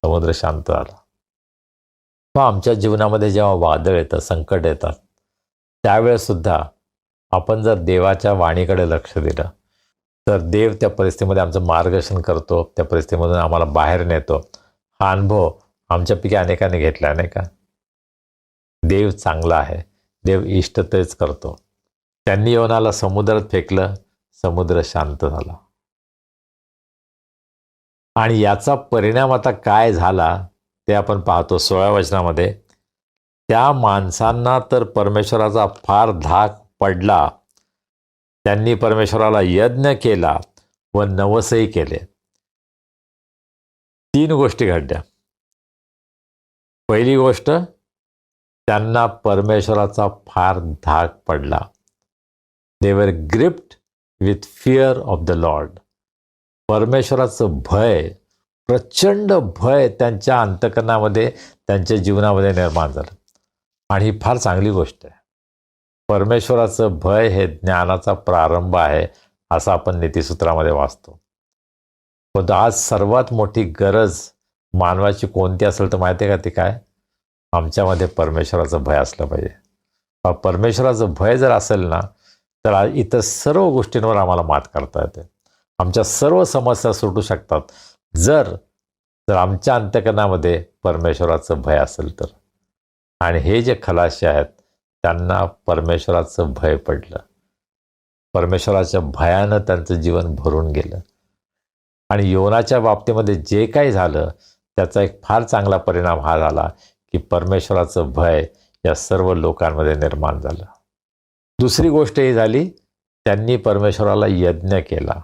S3: समुद्र शांत झाला. मग आमच्या जीवनामध्ये जेव्हा वादळ येतं, संकट येतात, त्यावेळेसुद्धा आपण जर देवाच्या वाणीकडे लक्ष दिलं तर देव त्या परिस्थितीमध्ये आमचं मार्गदर्शन करतो, त्या परिस्थितीमधून आम्हाला बाहेर नेतो. हा अनुभव आमच्यापैकी अनेकांनी घेतला नाही का? देव चांगला आहे, देव इष्ट तेच करतो. त्यांनी योनाला समुद्रात फेकलं, समुद्र शांत झाला. आणि याचा परिणाम आता काय झाला ते आपण पाहतो 16व्या वचनामध्ये. त्या माणसांना तर परमेश्वराचा फार धाक पडला, त्यांनी परमेश्वराला यज्ञ केला व नवसही केले. 3 गोष्टी घडल्या. पहिली गोष्ट, त्यांना परमेश्वराचा फार धाक पडला. They were gripped with fear of the Lord. परमेश्वराचं भय, प्रचंड भय त्यांच्या अंतःकरणामध्ये, त्यांच्या जीवनामध्ये निर्माण झालं. आणि ही फार चांगली गोष्ट आहे. परमेश्वराचं भय हे ज्ञानाचा प्रारंभ आहे असं आपण नीतिसूत्रामध्ये वाचतो. पण आज सर्वात मोठी गरज मानवाची कोणती असेल तर माहिती आहे का ती काय? आमच्यामध्ये परमेश्वराचं भय असलं पाहिजे. परमेश्वराचं भय जर असेल ना तर इतर सर्व गोष्टींवर आम्हाला मात करता येते. आमच्या सर्व समस्या सुटू शकतात जर आमच्या अंतःकरणामध्ये परमेश्वराचं भय असेल तर. आणि हे जे खलाशी आहेत त्यांना परमेश्वराचं भय पडलं. परमेश्वराच्या भयानं त्यांचं जीवन भरून गेलं. आणि योनाच्या बाबतीमध्ये जे काही झालं त्याचा एक फार चांगला परिणाम हा झाला की परमेश्वराचं भय या सर्व लोकांमध्ये निर्माण झालं. दुसरी गोष्ट ही झाली, त्यांनी परमेश्वराला यज्ञ केला.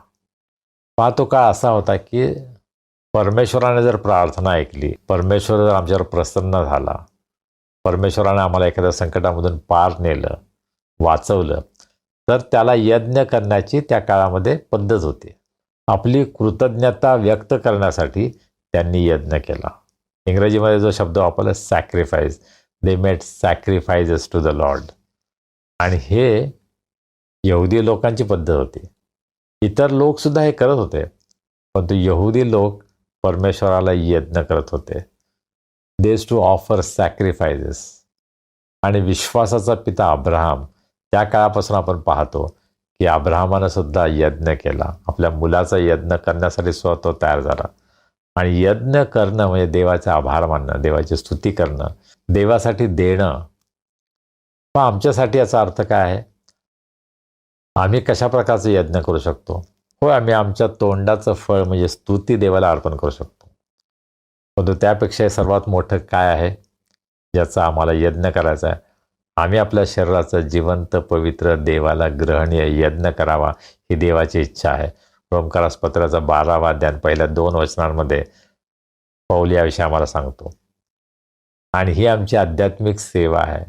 S3: पाहतो काळ असा होता की परमेश्वराने जर प्रार्थना ऐकली, परमेश्वर जर आमच्यावर प्रसन्न झाला, परमेश्वराने आम्हाला एखाद्या संकटामधून पार नेलं, वाचवलं, तर त्याला यज्ञ करण्याची त्या काळामध्ये पद्धत होती. आपली कृतज्ञता व्यक्त करण्यासाठी त्यांनी यज्ञ केला. इंग्रजीमध्ये जो शब्द वापरला sacrifice, they made sacrifices to the Lord. आणि हे यहुदी लोकांची पद्धत होती. इतर लोकसुद्धा हे करत होते, परंतु यहुदी लोक परमेश्वराला यज्ञ करत होते. देस टू ऑफर सॅक्रिफाइसेस. आणि विश्वासाचा पिता अब्राहम, त्या काळापासून आपण पाहतो की अब्राहमानं सुद्धा यज्ञ केला. आपल्या मुलाचा यज्ञ करण्यासाठी स्वतः तयार झाला. आणि यज्ञ करणं म्हणजे देवाचे आभार मानणं, देवाची स्तुती करणं, देवासाठी देणं. पण आमच्यासाठी याचा अर्थ काय आहे? आम्ही कशा प्रकारचे यज्ञ करू शकतो? होय, आम्ही आमच्या तोंडाचं फळ म्हणजे स्तुती देवाला अर्पण करू शकतो. परंतु त्यापेक्षा सर्वात मोठं काय आहे ज्याचा आम्हाला यज्ञ करायचा आहे? आम्ही आपल्या शरीराचं जिवंत पवित्र देवाला ग्रहणीय यज्ञ करावा ही देवाची इच्छा आहे. रोमकारासपत्राचा 12वा अध्याय पहिल्या 2 वचनांमध्ये पौल याविषयी आम्हाला सांगतो. आणि ही आमची आध्यात्मिक सेवा आहे.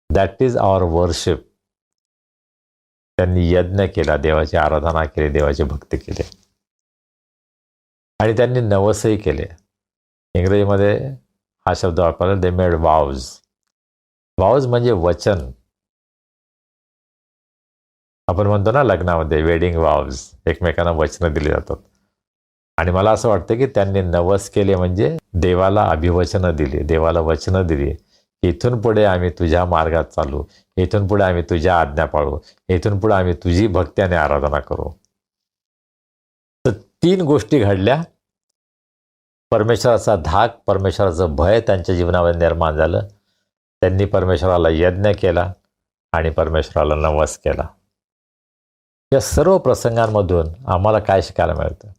S3: That is our worship. त्यांनी यज्ञ केला, देवाची आराधना केली, देवाची भक्ती केली. आणि त्यांनी नवसही केले. इंग्रजीमध्ये हा शब्द वापरला, दे मेड वाव्ज. वाव्ज म्हणजे वचन. आपण म्हणतो ना लग्नामध्ये वेडिंग वाव्ज, एकमेकांना वचनं दिली जातात. आणि मला असं वाटतं की त्यांनी नवस केले म्हणजे देवाला अभिवचनं दिली, देवाला वचनं दिली. इथून पुढे आम्ही तुझ्या मार्गात चालू, इथून पुढे आम्ही तुझ्या आज्ञा पाळू, इथून पुढे आम्ही तुझी भक्ती आणि आराधना करू. तर 3 गोष्टी घडल्या. परमेश्वराचा धाक, परमेश्वराचं भय त्यांच्या जीवनामध्ये निर्माण झालं. त्यांनी परमेश्वराला यज्ञ केला आणि परमेश्वराला नवस केला. या सर्व प्रसंगांमधून आम्हाला काय शिकायला मिळतं?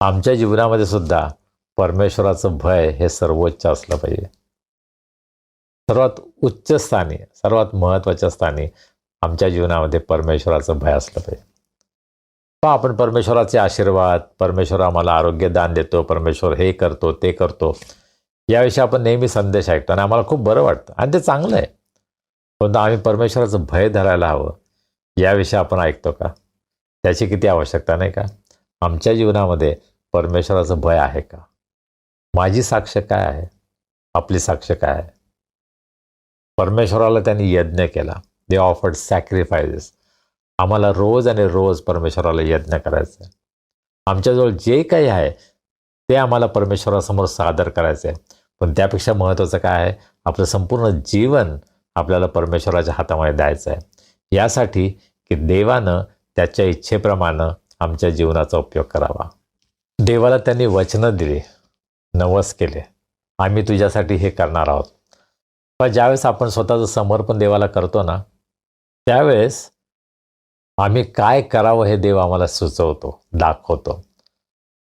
S3: आमच्या जीवनामध्ये सुद्धा परमेश्वराचं भय हे सर्वोच्च असलं पाहिजे. सर्वात उच्च स्थानी, सर्वात महत्त्वाच्या स्थानी आमच्या जीवनामध्ये परमेश्वराचं भय असलं पाहिजे. पहा, आपण परमेश्वराचे आशीर्वाद, परमेश्वर आम्हाला आरोग्य दान देतो, परमेश्वर हे करतो, ते करतो, याविषयी आपण नेहमी संदेश ऐकतो आणि आम्हाला खूप बरं वाटतं आणि ते चांगलं आहे. पण आम्ही परमेश्वराचं भय धरायला हवं, याविषयी आपण ऐकतो का? त्याची किती आवश्यकता, नाही का? आमच्या जीवनामध्ये परमेश्वराचं भय आहे का? माझी साक्ष काय आहे? आपली साक्ष काय आहे? परमेश्वराला त्यांनी यज्ञ केला. They offered sacrifices. आम्हाला रोज आणि रोज परमेश्वराला यज्ञ करायचं आहे. आमच्याजवळ जे काही आहे ते आम्हाला परमेश्वरासमोर सादर करायचं आहे. पण त्यापेक्षा महत्त्वाचं काय आहे? आपलं संपूर्ण जीवन आपल्याला परमेश्वराच्या हातामध्ये द्यायचं आहे, यासाठी की देवानं त्याच्या इच्छेप्रमाणे आमच्या जीवनाचा उपयोग करावा. देवाला त्यांनी वचनं दिली, नवस केले, आम्ही तुझ्यासाठी हे करणार आहोत. पण ज्यावेळेस आपण स्वतःचं समर्पण देवाला करतो ना, त्यावेळेस आम्ही काय करावं हे देव आम्हाला सुचवतो, दाखवतो.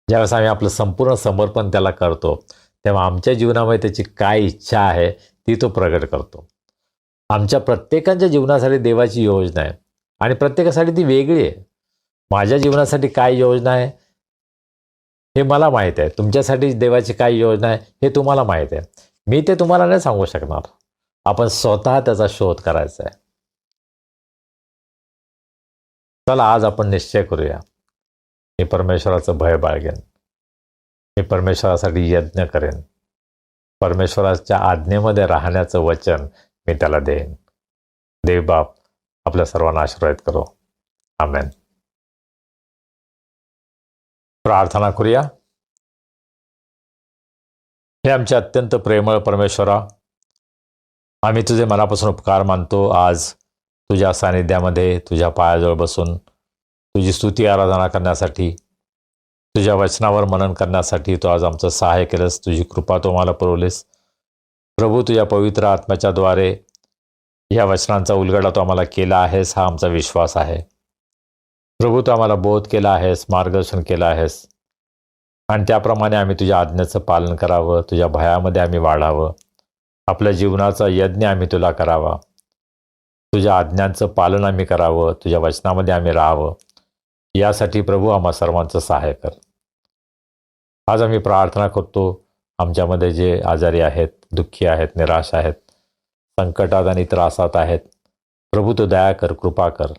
S3: ज्यावेळेस आम्ही आपलं संपूर्ण समर्पण त्याला करतो, तेव्हा आमच्या जीवनामध्ये त्याची काय इच्छा आहे ती तो प्रगट करतो. आमच्या प्रत्येकाच्या जीवनासाठी देवाची योजना आहे आणि प्रत्येकासाठी ती वेगळी आहे. माझ्या जीवनासाठी काय योजना आहे हे मला माहीत आहे. तुमच्यासाठी देवाची काय योजना आहे हे तुम्हाला माहीत आहे. मी ते तुम्हाला नाही सांगू शकणार. आपण स्वतः त्याचा शोध करायचा आहे. चला, आज आपण निश्चय करूया, मी परमेश्वराचं भय बाळगेन, मी परमेश्वरासाठी यज्ञ करेन, परमेश्वराच्या आज्ञेमध्ये राहण्याचं वचन मी त्याला देईन. देव बाप आपल्या सर्वांना आशीर्वाद करो. आमेन. प्रार्थना करूया. हे आमचे अत्यंत प्रेमळ परमेश्वरा, आम्ही तुझे मनापासून उपकार मानतो. आज तुझ्या सानिध्यामध्ये तुझ्या पायाजवळ बसून तुझी स्तुती आराधना करण्यासाठी, तुझ्या वचनावर मनन करण्यासाठी तू आज आमचं सहाय्य केलंस. तुझी कृपा तू आम्हाला पुरवलीस. प्रभू, तुझ्या पवित्र आत्म्याच्याद्वारे या वचनांचा उलगडा तू आम्हाला केला आहेस, हा आमचा विश्वास आहे. प्रभू, तू आम्हाला बोध केला आहेस, मार्गदर्शन केलं आहेस आणि त्याप्रमाणे आम्ही तुझ्या आज्ञेचं पालन करावं, तुझ्या भयामध्ये आम्ही वाढावं, आपल्या जीवनाचा यज्ञ आम्ही तुला करावा, तुझ्या आज्ञांचं पालन आम्ही करावं, तुझ्या वचनामध्ये आम्ही राहावं, यासाठी प्रभू आम्हा सर्वांचं सहाय्य कर. आज आम्ही प्रार्थना करतो, आमच्यामध्ये जे आजारी आहेत, दुःखी आहेत, निराश आहेत, संकटात आणि त्रासात आहेत, प्रभू तू दया कर, कृपा कर.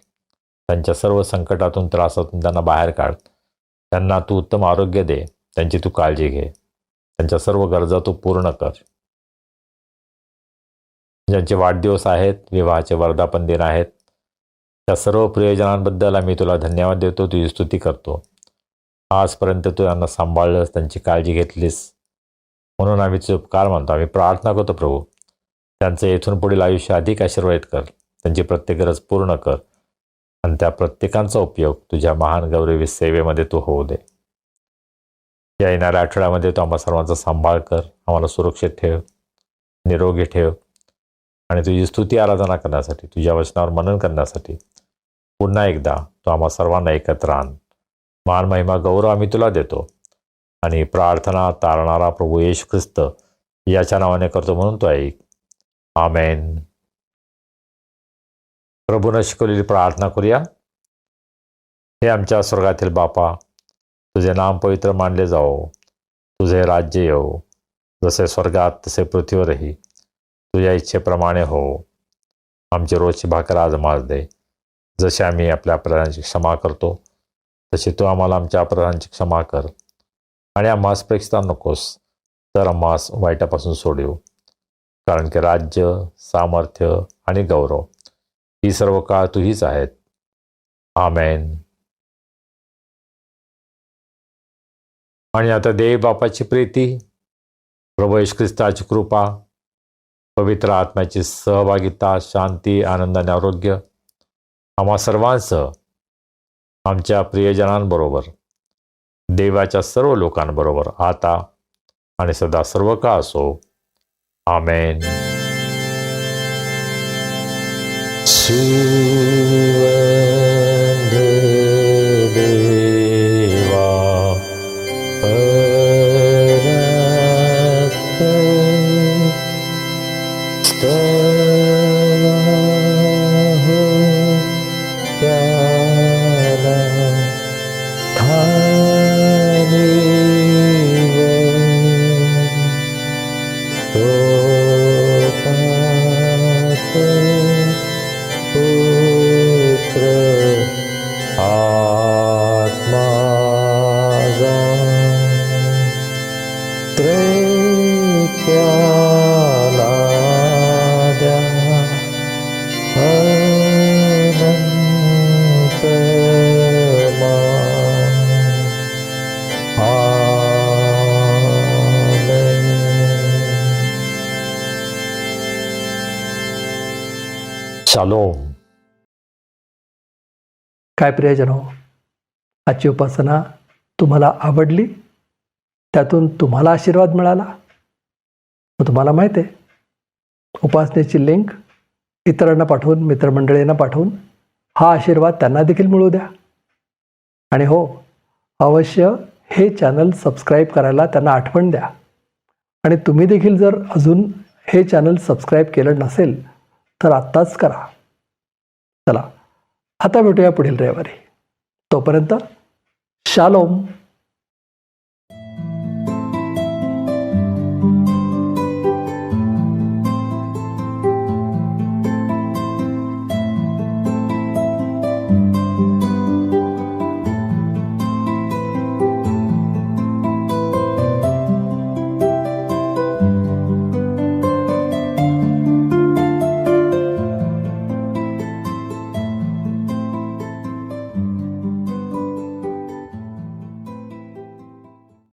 S3: त्यांच्या सर्व संकटातून, त्रासातून त्यांना बाहेर काढ. त्यांना तू उत्तम आरोग्य दे, त्यांची तू काळजी घे, त्यांच्या सर्व गरजा तू पूर्ण कर. ज्यांचे वाढदिवस आहेत, विवाहाचे वर्धापन दिन आहेत, त्या सर्व प्रियजनांबद्दल आम्ही तुला धन्यवाद देतो, तुझी स्तुती करतो. आजपर्यंत तू त्यांना सांभाळलंस, त्यांची काळजी घेतलीस, म्हणून आम्ही तुझे उपकार मानतो. आम्ही प्रार्थना करतो प्रभू, त्यांचं येथून पुढील आयुष्य अधिक आशीर्वादित कर, त्यांची प्रत्येक गरज पूर्ण कर आणि त्या प्रत्येकांचा उपयोग तुझ्या महान गौरवी सेवेमध्ये तू होऊ दे. या येणाऱ्या आठवड्यामध्ये तू आम्हा सर्वांचा सांभाळ कर, आम्हाला सुरक्षित ठेव, निरोगी ठेव आणि तुझी स्तुती आराधना करण्यासाठी, तुझ्या वचनावर मनन करण्यासाठी पुन्हा एकदा तू आम्हा सर्वांना एकत्र आण. मान, महिमा, गौरव आम्ही तुला देतो आणि प्रार्थना तारणारा प्रभू येशू ख्रिस्त याच्या नावाने करतो, म्हणून तो ऐक. आमेन. प्रभूनं शिकवलेली प्रार्थना करूया. हे आमच्या स्वर्गातील बापा, तुझे नाम पवित्र मानले जाओ, तुझे राज्य येवो, जसे स्वर्गात तसे पृथ्वीवरही तुझ्या इच्छेप्रमाणे हो. आमची रोजची भाकर आज आम्हाला दे, जसे आम्ही आपल्या अपराधांची क्षमा करतो तशी तू आम्हाला आमच्या अपराधांची क्षमा कर आणि आम्हास परीक्षित नकोस, तर आम्हास वाईटापासून सोडव. कारण की राज्य, सामर्थ्य आणि गौरव ही सर्व काळ तुझीच आहेत. आमेन. आणि आता देव बापाची प्रीती, प्रभू येशू ख्रिस्ताची कृपा, पवित्र आत्म्याची सहभागिता, शांती, आनंद आणि आरोग्य आम्हा सर्वांसह, आमच्या प्रियजनांबरोबर, देवाच्या सर्व लोकांबरोबर आता आणि सदा सर्व काळ असो. आमेन. सुवंद देवा शालोम.
S1: काय प्रियजनो, आजची उपासना तुम्हाला आवडली? त्यातून तुम्हाला आशीर्वाद मिळाला? मग तुम्हाला माहिती आहे, उपासनेची लिंक इतरांना पाठवून, मित्रमंडळींना पाठवून हा आशीर्वाद त्यांना देखील मिळू द्या. आणि हो, अवश्य हे चॅनल सबस्क्राईब करायला त्यांना आठवण द्या. आणि तुम्ही देखील जर अजून हे चॅनल सबस्क्राईब केलं नसेल तर आत्ताच करा. चला, आता भेटूया पुढील रविवारी. तोपर्यंत शालोम.